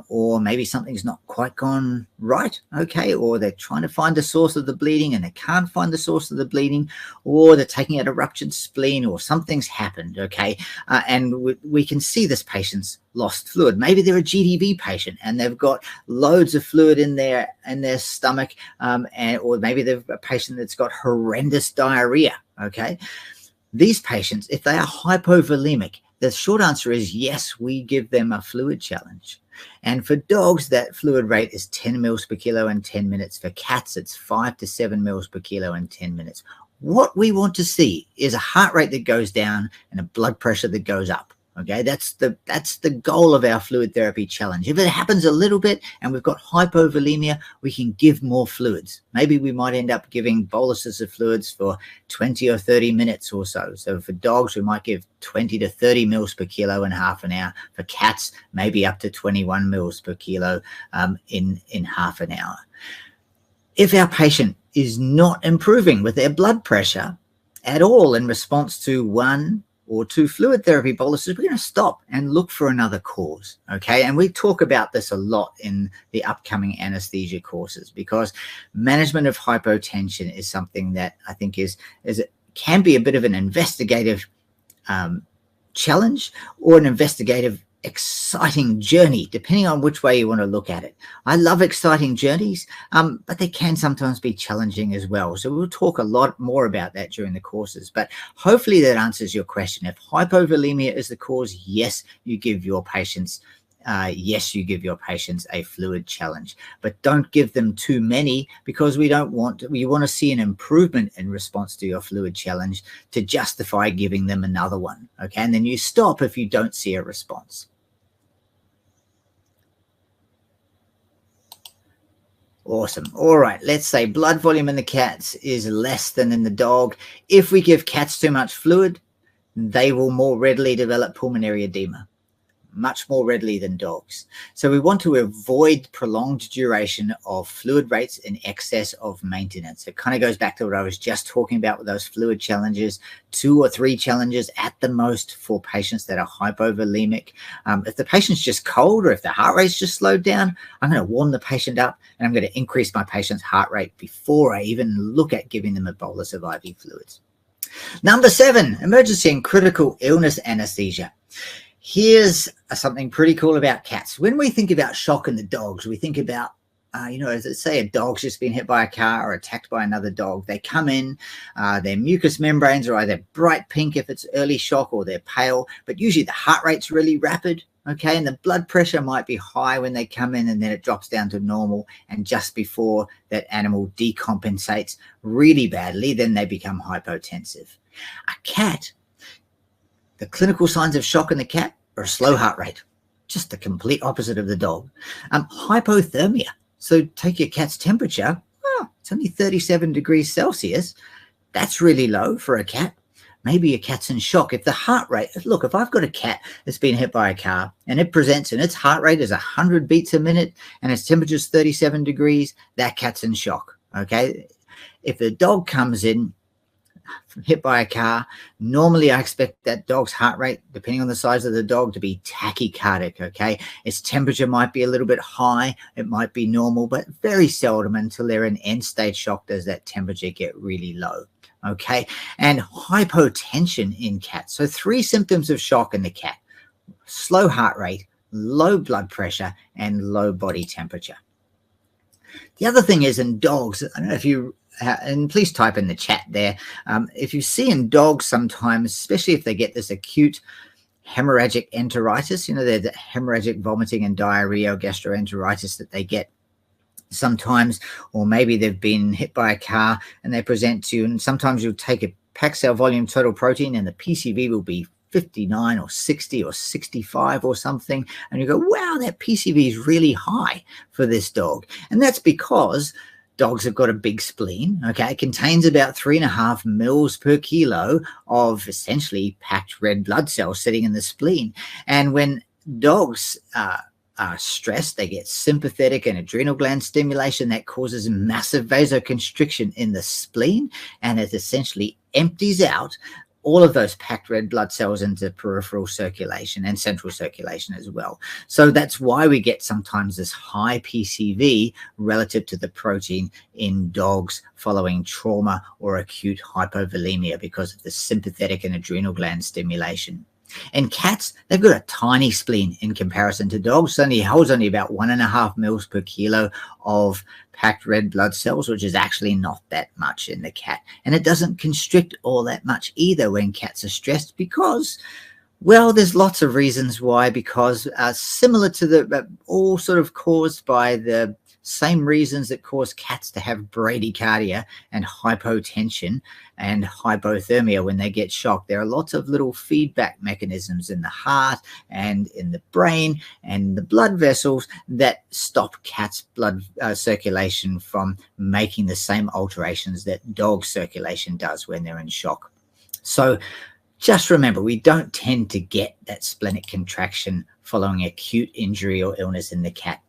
Or maybe something's not quite gone right, okay, or they're trying to find the source of the bleeding and they can't find the source of the bleeding, or they're taking out a ruptured spleen, or something's happened, okay, and we can see this patient's lost fluid. Maybe they're a GDV patient and they've got loads of fluid in their stomach, or maybe they're a patient that's got horrendous diarrhea, okay. These patients, if they are hypovolemic, the short answer is yes, we give them a fluid challenge. And for dogs, that fluid rate is 10 mils per kilo in 10 minutes. For cats, it's 5 to 7 mils per kilo in 10 minutes. What we want to see is a heart rate that goes down and a blood pressure that goes up. Okay, that's the goal of our fluid therapy challenge. If it happens a little bit and we've got hypovolemia, we can give more fluids. Maybe we might end up giving boluses of fluids for 20 or 30 minutes or so. So for dogs, we might give 20 to 30 mils per kilo in half an hour. For cats, maybe up to 21 mils per kilo in half an hour. If our patient is not improving with their blood pressure at all in response to 1 or 2 fluid therapy boluses, we're going to stop and look for another cause, okay? And we talk about this a lot in the upcoming anesthesia courses, because management of hypotension is something that I think can be a bit of an investigative challenge, or an investigative exciting journey, depending on which way you want to look at it. I love exciting journeys, but they can sometimes be challenging as well. So we'll talk a lot more about that during the courses, but hopefully that answers your question. If hypovolemia is the cause, yes, you give your patients a fluid challenge, but don't give them too many, because we want to see an improvement in response to your fluid challenge to justify giving them another one, okay? And then you stop if you don't see a response. Awesome. All right, let's say blood volume in the cats is less than in the dog. If we give cats too much fluid, they will more readily develop pulmonary edema, much more readily than dogs. So we want to avoid prolonged duration of fluid rates in excess of maintenance. It kind of goes back to what I was just talking about with those fluid challenges, 2 or 3 challenges at the most for patients that are hypovolemic. If the patient's just cold, or if the heart rate's just slowed down, I'm going to warm the patient up and I'm going to increase my patient's heart rate before I even look at giving them a bolus of IV fluids. Number 7, emergency and critical illness anesthesia. Here's something pretty cool about cats. When we think about shock in the dogs, we think about, let's say a dog's just been hit by a car or attacked by another dog. They come in, their mucous membranes are either bright pink if it's early shock, or they're pale, but usually the heart rate's really rapid, okay? And the blood pressure might be high when they come in, and then it drops down to normal. And just before that animal decompensates really badly, then they become hypotensive. A cat, the clinical signs of shock in the cat are a slow heart rate, just the complete opposite of the dog. Hypothermia. So take your cat's temperature. Oh, it's only 37 degrees Celsius. That's really low for a cat. maybe your cat's in shock. If the heart rate, look, if I've got a cat that's been hit by a car and it presents and its heart rate is 100 beats a minute and its temperature is 37 degrees, that cat's in shock, okay? If the dog comes in hit by a car, normally I expect that dog's heart rate, depending on the size of the dog, to be tachycardic, okay? Its temperature might be a little bit high, it might be normal, but very seldom until they're in end-stage shock does that temperature get really low, okay? And hypotension in cats. So 3 symptoms of shock in the cat: slow heart rate, low blood pressure, and low body temperature. The other thing is in dogs, I don't know if you, and please type in the chat there, if you see in dogs sometimes, especially if they get this acute hemorrhagic enteritis, you know, the hemorrhagic vomiting and diarrhea or gastroenteritis that they get sometimes, or maybe they've been hit by a car and they present to you, and sometimes you'll take a pack cell volume total protein and the PCV will be 59 or 60 or 65 or something, and you go, wow, that PCV is really high for this dog. And that's because dogs have got a big spleen, okay? It contains about 3.5 mils per kilo of essentially packed red blood cells sitting in the spleen. And when dogs are stressed, they get sympathetic and adrenal gland stimulation that causes massive vasoconstriction in the spleen, and it essentially empties out all of those packed red blood cells into peripheral circulation and central circulation as well. So that's why we get sometimes this high PCV relative to the protein in dogs following trauma or acute hypovolemia because of the sympathetic and adrenal gland stimulation. In cats, they've got a tiny spleen in comparison to dogs. It holds only about 1.5 mils per kilo of packed red blood cells, which is actually not that much in the cat. And it doesn't constrict all that much either when cats are stressed because, well, there's lots of reasons why, because similar to the, all sort of caused by the same reasons that cause cats to have bradycardia and hypotension and hypothermia when they get shocked. There are lots of little feedback mechanisms in the heart and in the brain and the blood vessels that stop cats' blood circulation from making the same alterations that dog circulation does when they're in shock. So just remember, we don't tend to get that splenic contraction following acute injury or illness in the cat.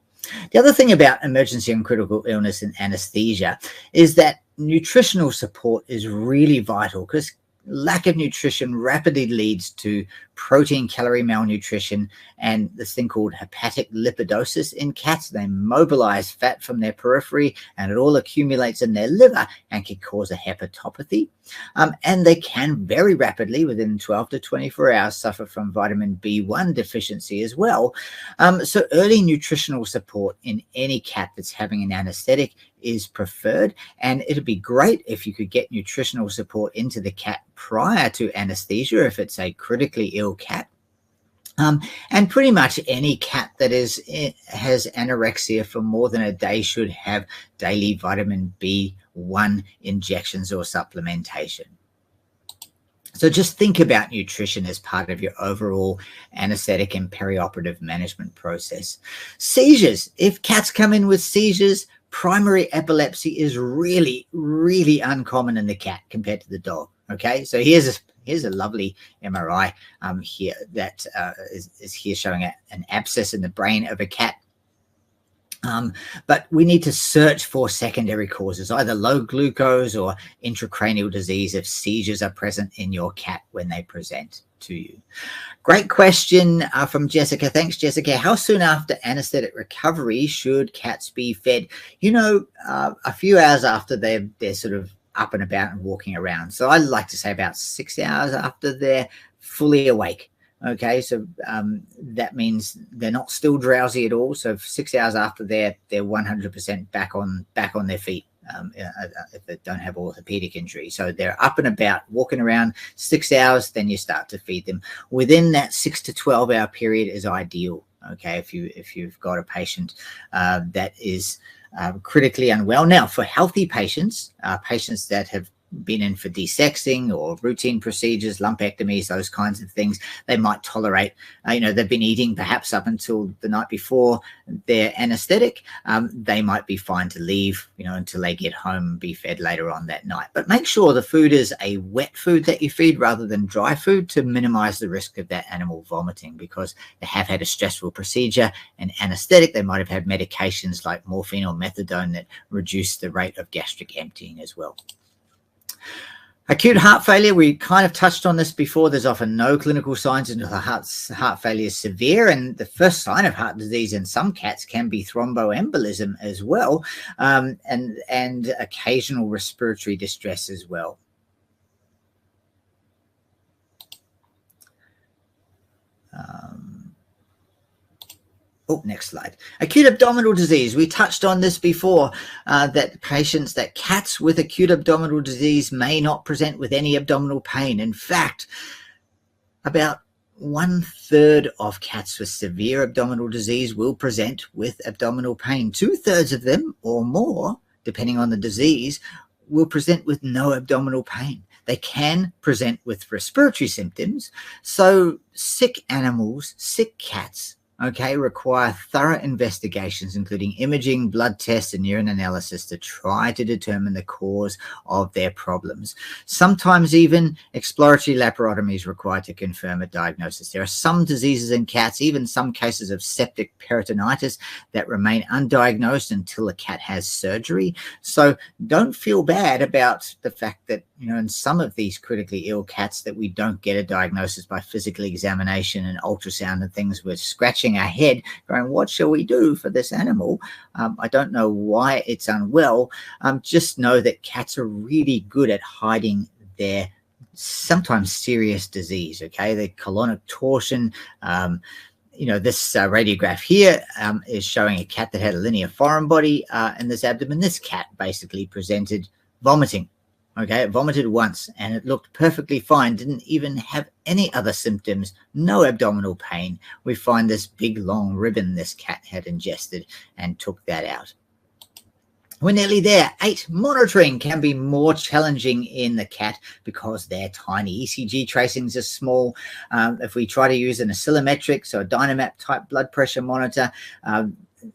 The other thing about emergency and critical illness and anesthesia is that nutritional support is really vital, because lack of nutrition rapidly leads to protein calorie malnutrition and this thing called hepatic lipidosis in cats. They mobilize fat from their periphery and it all accumulates in their liver and can cause a hepatopathy. And they can very rapidly, within 12 to 24 hours, suffer from vitamin B1 deficiency as well. So early nutritional support in any cat that's having an anesthetic is preferred, and it'd be great if you could get nutritional support into the cat prior to anesthesia if it's a critically ill cat. And pretty much any cat that has anorexia for more than a day should have daily vitamin B1 injections or supplementation. So just think about nutrition as part of your overall anesthetic and perioperative management process. Seizures. If cats come in with seizures, primary epilepsy is really, really uncommon in the cat compared to the dog. Okay, so here's a lovely MRI here that is here showing an abscess in the brain of a cat. But we need to search for secondary causes, either low glucose or intracranial disease, if seizures are present in your cat when they present to you. Great question from Jessica. Thanks, Jessica. How soon after anesthetic recovery should cats be fed? You know, a few hours after they're sort of up and about and walking around. So I like to say about 6 hours after they're fully awake. Okay, so that means they're not still drowsy at all. So 6 hours after they're 100% back on their feet, if they don't have orthopedic injury. So they're up and about, walking around 6 hours, then you start to feed them. Within that 6 to 12 hour period is ideal. Okay, if you've got a patient that is critically unwell. Now, for healthy patients, patients that have been in for desexing or routine procedures, lumpectomies, those kinds of things, they might tolerate, they've been eating perhaps up until the night before their anesthetic. They might be fine to leave, until they get home and be fed later on that night. But make sure the food is a wet food that you feed rather than dry food to minimize the risk of that animal vomiting, because they have had a stressful procedure and anesthetic. They might have had medications like morphine or methadone that reduce the rate of gastric emptying as well. Acute heart failure, we kind of touched on this before. There's often no clinical signs until the heart failure is severe, and the first sign of heart disease in some cats can be thromboembolism as well, and occasional respiratory distress as well. Next slide. Acute abdominal disease. We touched on this before, that cats with acute abdominal disease may not present with any abdominal pain. In fact, about 1/3 of cats with severe abdominal disease will present with abdominal pain. 2/3 of them or more, depending on the disease, will present with no abdominal pain. They can present with respiratory symptoms. So sick animals, sick cats, require thorough investigations, including imaging, blood tests, and urine analysis to try to determine the cause of their problems. Sometimes even exploratory laparotomy is required to confirm a diagnosis. There are some diseases in cats, even some cases of septic peritonitis, that remain undiagnosed until a cat has surgery. So don't feel bad about the fact that, in some of these critically ill cats that we don't get a diagnosis by physical examination and ultrasound and things. We're scratching our head going, what shall we do for this animal? I don't know why it's unwell. Just know that cats are really good at hiding their sometimes serious disease, the colonic torsion. This radiograph here is showing a cat that had a linear foreign body in this abdomen. This cat basically presented vomiting. It vomited once and it looked perfectly fine, didn't even have any other symptoms, no abdominal pain. We find this big long ribbon this cat had ingested and took that out. We're nearly there. 8, monitoring can be more challenging in the cat because they're tiny. ECG tracings are small. If we try to use an oscillometric, so a Dynamap type blood pressure monitor,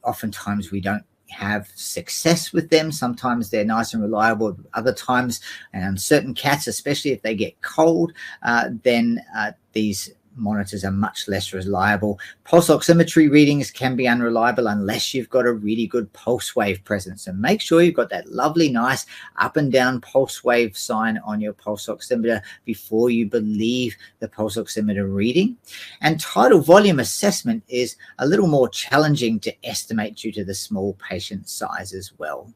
oftentimes we don't have success with them. Sometimes they're nice and reliable. Other times, and certain cats, especially if they get cold, then these monitors are much less reliable. Pulse oximetry readings can be unreliable unless you've got a really good pulse wave present. So make sure you've got that lovely, nice up and down pulse wave sign on your pulse oximeter before you believe the pulse oximeter reading. And tidal volume assessment is a little more challenging to estimate due to the small patient size as well.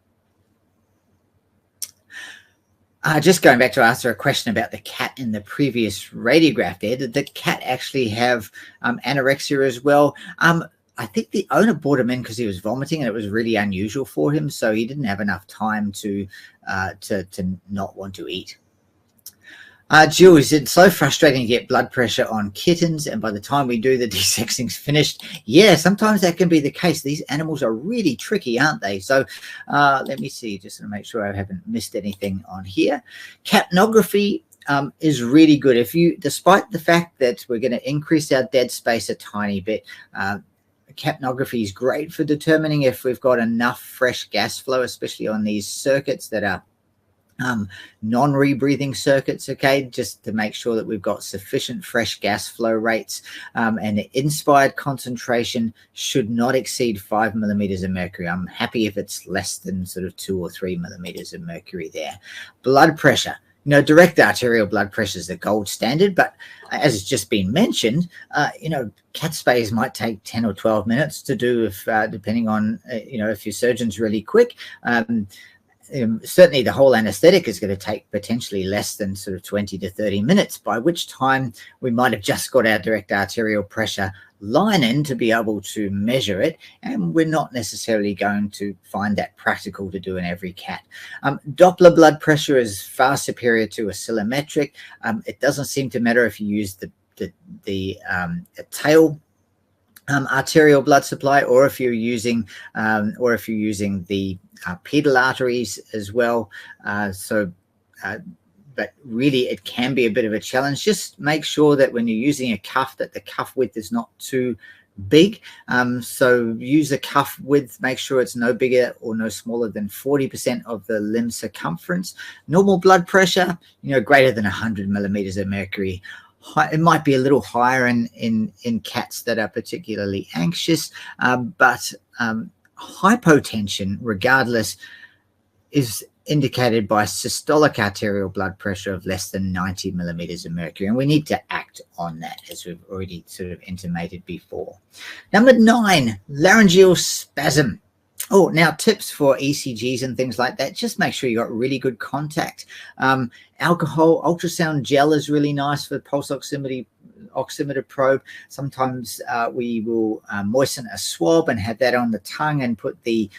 Just going back to answer a question about the cat in the previous radiograph there, did the cat actually have anorexia as well? I think the owner brought him in because he was vomiting and it was really unusual for him, so he didn't have enough time to not want to eat. Jules, it's so frustrating to get blood pressure on kittens, and by the time we do the desexing's finished. Yeah, sometimes that can be the case. These animals are really tricky, aren't they? So let me see, just to make sure I haven't missed anything on here. Capnography is really good. Despite the fact that we're going to increase our dead space a tiny bit, capnography is great for determining if we've got enough fresh gas flow, especially on these circuits that are non-rebreathing circuits, just to make sure that we've got sufficient fresh gas flow rates, and the inspired concentration should not exceed 5 millimeters of mercury. I'm happy if it's less than sort of 2 or 3 millimeters of mercury there. Blood pressure. Direct arterial blood pressure is the gold standard, but as it's just been mentioned, cat spays might take 10 or 12 minutes to do if, depending on, if your surgeon's really quick. Certainly the whole anesthetic is going to take potentially less than sort of 20 to 30 minutes, by which time we might have just got our direct arterial pressure line in to be able to measure it, and we're not necessarily going to find that practical to do in every cat. Doppler blood pressure is far superior to oscillometric. It doesn't seem to matter if you use the tail arterial blood supply, or if you're using the pedal arteries as well. So but really it can be a bit of a challenge. Just make sure that when you're using a cuff that the cuff width is not too big. So use a cuff width, make sure it's no bigger or no smaller than 40% of the limb circumference. Normal blood pressure, greater than 100 millimeters of mercury. It might be a little higher in cats that are particularly anxious, but hypotension, regardless, is indicated by systolic arterial blood pressure of less than 90 millimeters of mercury. And we need to act on that, as we've already sort of intimated before. Number 9, laryngeal spasm. Oh, now tips for ECGs and things like that. Just make sure you got really good contact. Alcohol, ultrasound gel is really nice for pulse oximeter probe. Sometimes we will moisten a swab and have that on the tongue and put the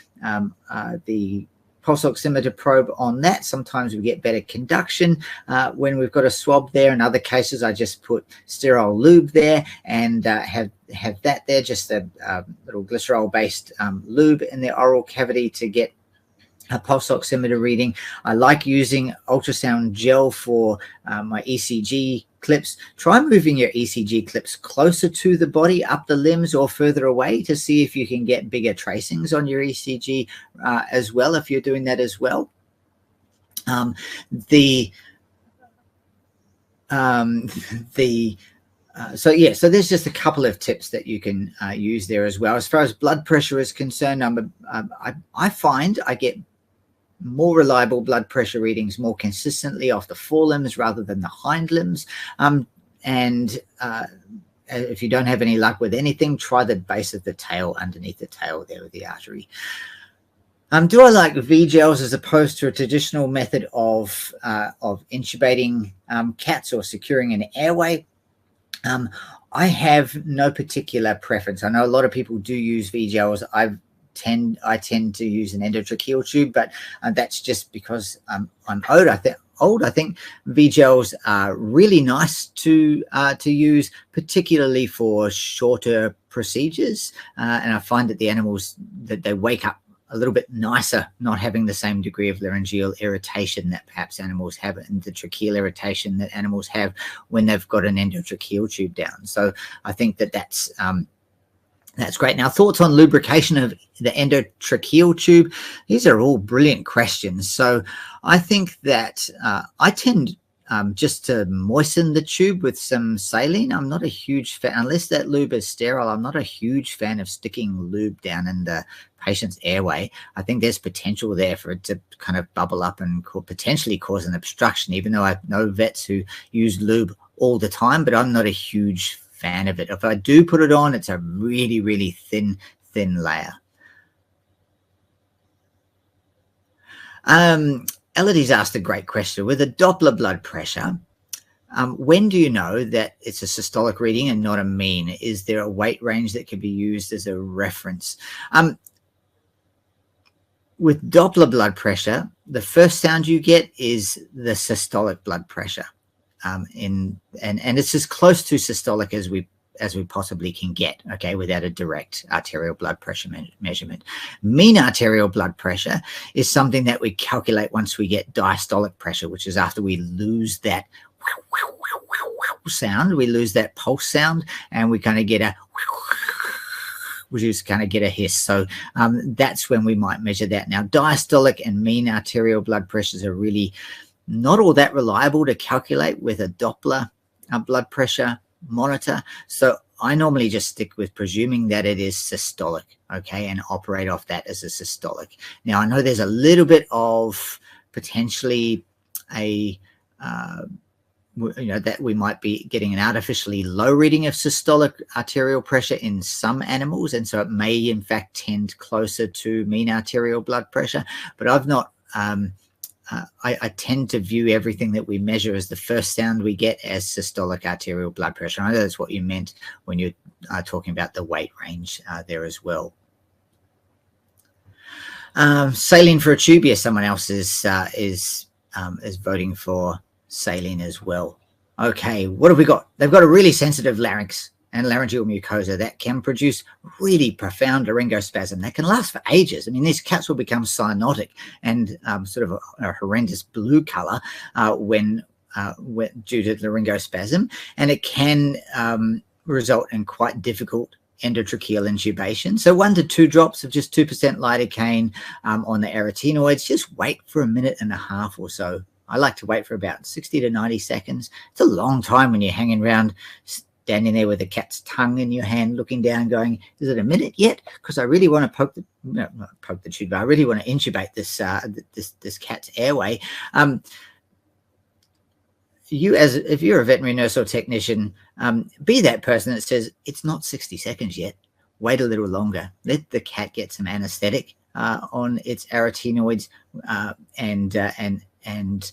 pulse oximeter probe on that. Sometimes we get better conduction when we've got a swab there. In other cases, I just put sterile lube there and have that there, just a little glycerol-based lube in the oral cavity to get a pulse oximeter reading. I like using ultrasound gel for my ECG clips. Try moving your ECG clips closer to the body, up the limbs or further away, to see if you can get bigger tracings on your ECG as well, if you're doing that as well. So there's just a couple of tips that you can use there as well. As far as blood pressure is concerned, I find I get more reliable blood pressure readings more consistently off the forelimbs rather than the hind limbs. If you don't have any luck with anything, try the base of the tail, underneath the tail there with the artery. Do I like V-gels as opposed to a traditional method of intubating cats or securing an airway? I have no particular preference. I know a lot of people do use V-gels. I tend to use an endotracheal tube, but that's just because I'm old. I think V-gels are really nice to use, particularly for shorter procedures. And I find that the animals, that they wake up a little bit nicer, not having the same degree of laryngeal irritation that perhaps animals have, and the tracheal irritation that animals have when they've got an endotracheal tube down. So I think that that's great. Now, thoughts on lubrication of the endotracheal tube? These are all brilliant questions. So I think that I tend just to moisten the tube with some saline. I'm not a huge fan, unless that lube is sterile, I'm not a huge fan of sticking lube down in the patient's airway. I think there's potential there for it to kind of bubble up and potentially cause an obstruction, even though I know vets who use lube all the time, but I'm not a huge fan of it. If I do put it on, it's a really, really thin layer. Elodie's asked a great question. With a Doppler blood pressure, when do you know that it's a systolic reading and not a mean? Is there a weight range that can be used as a reference? With Doppler blood pressure, the first sound you get is the systolic blood pressure. And it's as close to systolic as we possibly can get, okay, without a direct arterial blood pressure measurement. Mean arterial blood pressure is something that we calculate once we get diastolic pressure, which is after we lose that sound, we lose that pulse sound, and we kind of get a hiss. So that's when we might measure that. Now, diastolic and mean arterial blood pressures are really not all that reliable to calculate with a Doppler blood pressure monitor. So I normally just stick with presuming that it is systolic, okay, and operate off that as a systolic. Now, I know there's a little bit of potentially that we might be getting an artificially low reading of systolic arterial pressure in some animals, and so it may in fact tend closer to mean arterial blood pressure, but I've not I tend to view everything that we measure as the first sound we get as systolic arterial blood pressure. I know that's what you meant when you are talking about the weight range there as well. Saline for a tube. Yes, someone else is voting for saline as well. Okay, what have we got? They've got a really sensitive larynx and laryngeal mucosa that can produce really profound laryngospasm that can last for ages. I mean, these cats will become cyanotic and sort of a horrendous blue color when due to laryngospasm, and it can result in quite difficult endotracheal intubation. So 1 to 2 drops of just 2% lidocaine on the arytenoids. Just wait for 1.5 minutes or so. I like to wait for about 60 to 90 seconds. It's a long time when you're hanging around, standing there with a cat's tongue in your hand, looking down, going, "Is it a minute yet? Because I really want to poke the tube. But I really want to intubate this this cat's airway." If you're a veterinary nurse or technician, be that person that says it's not 60 seconds yet. Wait a little longer. Let the cat get some anesthetic on its arytenoids, and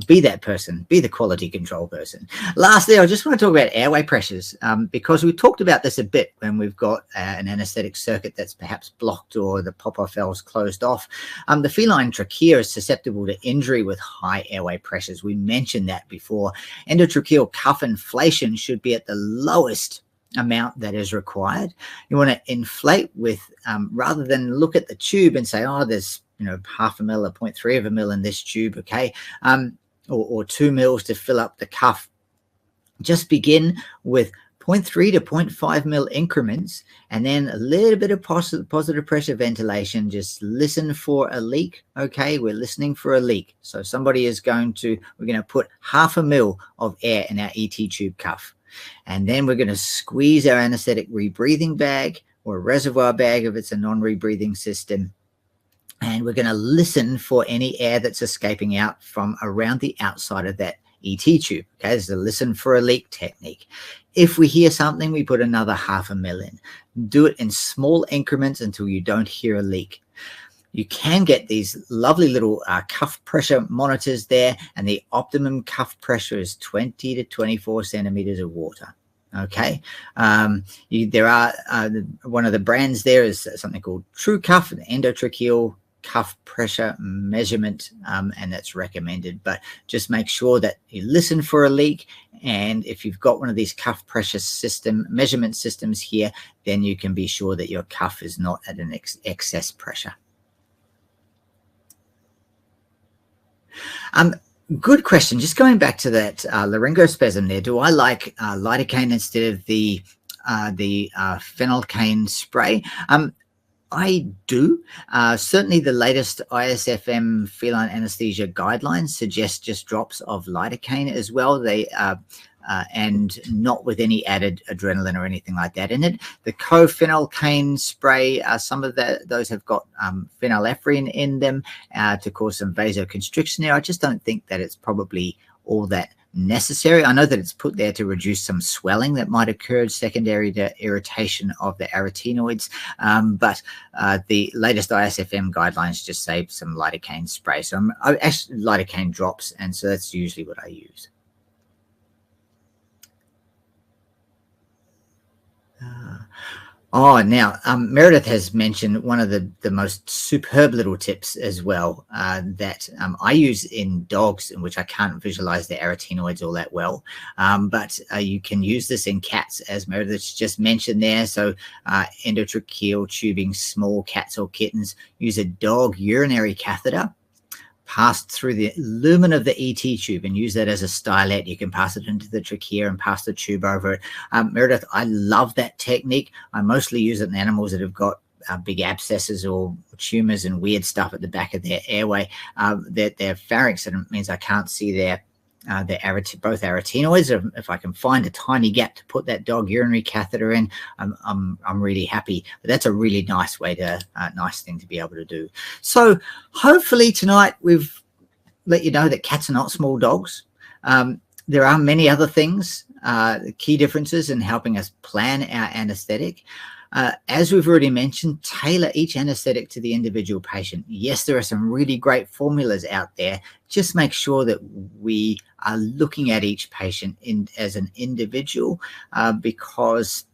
be that person, be the quality control person. Lastly, I just want to talk about airway pressures, because we talked about this a bit when we've got an anesthetic circuit that's perhaps blocked or the pop-off valve's closed off. The feline trachea is susceptible to injury with high airway pressures. We mentioned that before. Endotracheal cuff inflation should be at the lowest amount that is required. You want to inflate with, rather than look at the tube and say, oh, there's 0.5 ml or 0.3 of a mil in this tube, okay, or 2 mils to fill up the cuff. Just begin with 0.3 to 0.5 mil increments, and then a little bit of positive pressure ventilation. Just listen for a leak, okay? We're listening for a leak. So we're going to put 0.5 mil of air in our ET tube cuff, and then we're going to squeeze our anesthetic rebreathing bag or a reservoir bag if it's a non-rebreathing system. And we're going to listen for any air that's escaping out from around the outside of that ET tube. Okay, this is a listen for a leak technique. If we hear something, we put another 0.5 mil in. Do it in small increments until you don't hear a leak. You can get these lovely little cuff pressure monitors there, and the optimum cuff pressure is 20 to 24 centimeters of water. Okay, there are one of the brands there is something called True Cuff, an endotracheal cuff pressure measurement, and that's recommended. But just make sure that you listen for a leak, and if you've got one of these cuff pressure measurement systems here, then you can be sure that your cuff is not at an excess pressure. Good question. Just going back to that laryngospasm there, do I like lidocaine instead of the phenylcaine spray? I do. Certainly the latest ISFM feline anesthesia guidelines suggest just drops of lidocaine as well. They and not with any added adrenaline or anything like that in it. The co-phenylcaine spray, some of those have got phenylephrine in them to cause some vasoconstriction there. I just don't think that it's probably all that necessary. I know that it's put there to reduce some swelling that might occur secondary to irritation of the arytenoids, but the latest ISFM guidelines just say some lidocaine spray. So I actually lidocaine drops, and so that's usually what I use. Now Meredith has mentioned one of the most superb little tips as well that I use in dogs, in which I can't visualize the arytenoids all that well, but you can use this in cats, as Meredith just mentioned there. So endotracheal tubing small cats or kittens, use a dog urinary catheter passed through the lumen of the ET tube, and use that as a stylet. You can pass it into the trachea and pass the tube over it. Meredith, I love that technique. I mostly use it in animals that have got big abscesses or tumors and weird stuff at the back of their airway. Their pharynx, and it means I can't see both arytenoids. If I can find a tiny gap to put that dog urinary catheter in, I'm really happy. But that's a really nice way nice thing to be able to do. So hopefully tonight we've let you know that cats are not small dogs. There are many other things, key differences in helping us plan our anesthetic. As we've already mentioned, tailor each anesthetic to the individual patient. Yes, there are some really great formulas out there. Just make sure that we are looking at each patient as an individual, because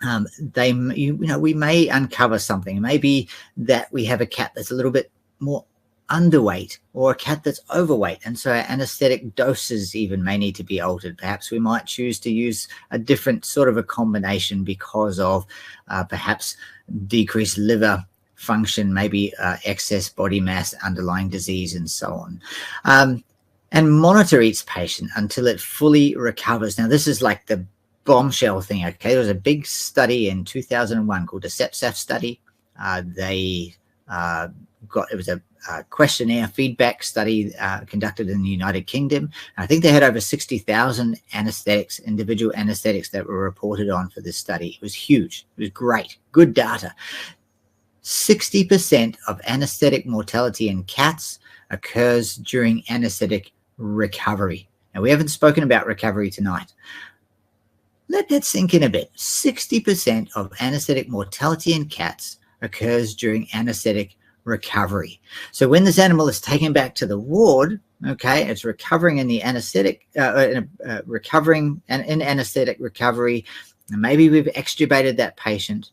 we may uncover something. Maybe that we have a cat that's a little bit more underweight or a cat that's overweight, and so our anesthetic doses even may need to be altered. Perhaps we might choose to use a different sort of a combination because of perhaps decreased liver function, maybe excess body mass, underlying disease, and so on. And monitor each patient until it fully recovers. Now, this is like the bombshell thing, okay? There was a big study in 2001 called the SEPSAF study. It was a questionnaire feedback study conducted in the United Kingdom. I think they had over 60,000 anesthetics, individual anesthetics that were reported on for this study. It was huge. It was great. Good data. 60% of anesthetic mortality in cats occurs during anesthetic recovery. Now, we haven't spoken about recovery tonight. Let that sink in a bit. 60% of anesthetic mortality in cats occurs during anesthetic recovery. So when this animal is taken back to the ward, okay, it's recovering in the anesthetic, recovering in anesthetic recovery, and maybe we've extubated that patient,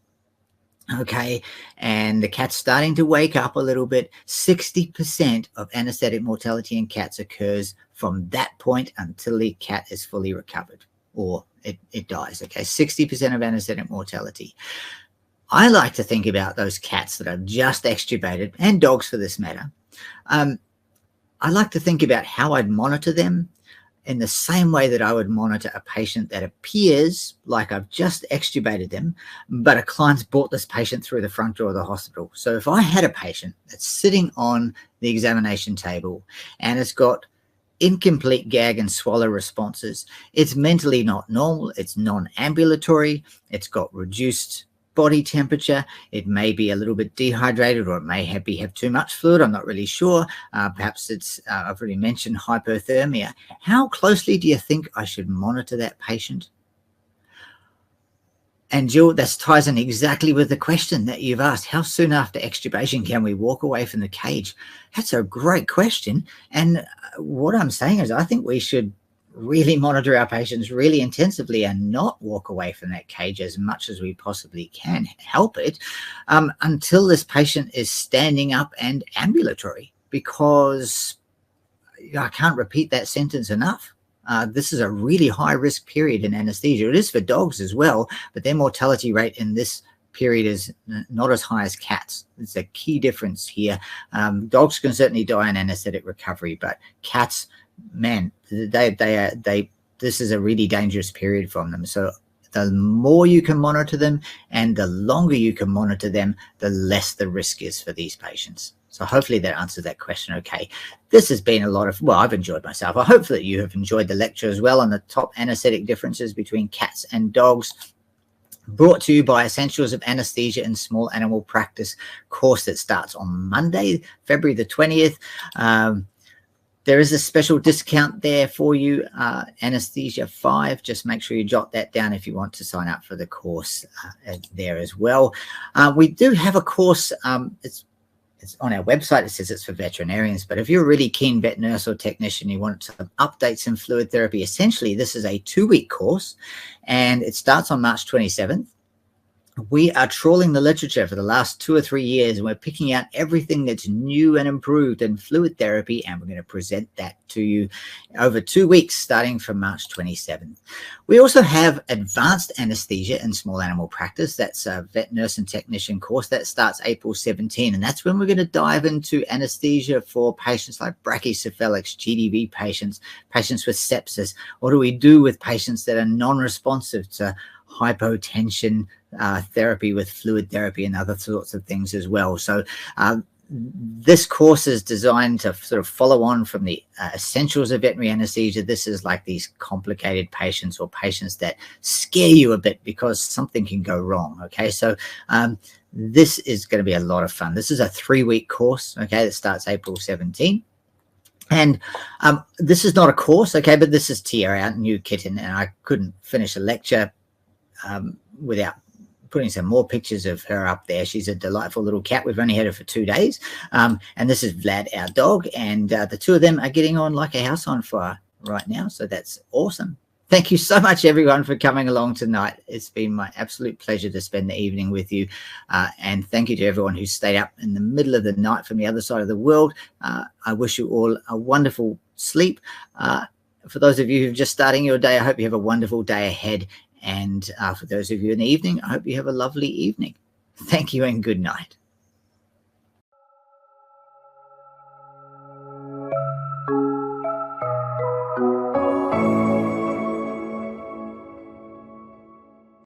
okay, and the cat's starting to wake up a little bit. 60% of anesthetic mortality in cats occurs from that point until the cat is fully recovered or it dies, okay? 60% of anesthetic mortality. I like to think about those cats that are just extubated, and dogs for this matter. I like to think about how I'd monitor them in the same way that I would monitor a patient that appears like I've just extubated them, but a client's brought this patient through the front door of the hospital. So if I had a patient that's sitting on the examination table and it's got incomplete gag and swallow responses, it's mentally not normal, it's non-ambulatory, it's got reduced body temperature, it may be a little bit dehydrated, or it may have too much fluid, I'm not really sure. Perhaps it's, I've already mentioned hypothermia. How closely do you think I should monitor that patient? And Jill, that ties in exactly with the question that you've asked. How soon after extubation can we walk away from the cage? That's a great question. And what I'm saying is I think we should really monitor our patients really intensively and not walk away from that cage as much as we possibly can help it until this patient is standing up and ambulatory, because I can't repeat that sentence enough. This is a really high risk period in anesthesia. It is for dogs as well, but their mortality rate in this period is not as high as cats. It's a key difference here. Dogs can certainly die in anesthetic recovery, but cats, man, this is a really dangerous period from them. So the more you can monitor them and the longer you can monitor them, the less the risk is for these patients. So hopefully that answers that question okay. This has been a lot of, well, I've enjoyed myself. I hope that you have enjoyed the lecture as well on the top anesthetic differences between cats and dogs, brought to you by Essentials of Anesthesia in Small Animal Practice course that starts on Monday, February the 20th. There is a special discount there for you, Anesthesia 5. Just make sure you jot that down if you want to sign up for the course there as well. We do have a course, it's on our website. It says it's for veterinarians, but if you're a really keen vet nurse or technician, you want some updates in fluid therapy, essentially this is a 2-week course and it starts on March 27th. We are trawling the literature for the last 2 or 3 years, and we're picking out everything that's new and improved in fluid therapy, and we're going to present that to you over 2 weeks starting from March 27th. We also have Advanced Anesthesia in Small Animal Practice. That's a vet nurse and technician course that starts April 17, and that's when we're going to dive into anesthesia for patients like brachycephalics, GDV patients, patients with sepsis. What do we do with patients that are non-responsive to hypotension therapy with fluid therapy and other sorts of things as well? So this course is designed to sort of follow on from the essentials of veterinary anesthesia. This is like these complicated patients or patients that scare you a bit because something can go wrong. Okay, so this is going to be a lot of fun. This is a 3-week course, okay, that starts April 17. And this is not a course, okay, but this is Tia, our new kitten, and I couldn't finish a lecture without putting some more pictures of her up there. She's a delightful little cat. We've only had her for 2 days. And this is Vlad, our dog. And the two of them are getting on like a house on fire right now. So that's awesome. Thank you so much, everyone, for coming along tonight. It's been my absolute pleasure to spend the evening with you. And thank you to everyone who stayed up in the middle of the night from the other side of the world. I wish you all a wonderful sleep. For those of you who are just starting your day, I hope you have a wonderful day ahead. And for those of you in the evening, I hope you have a lovely evening. Thank you and good night.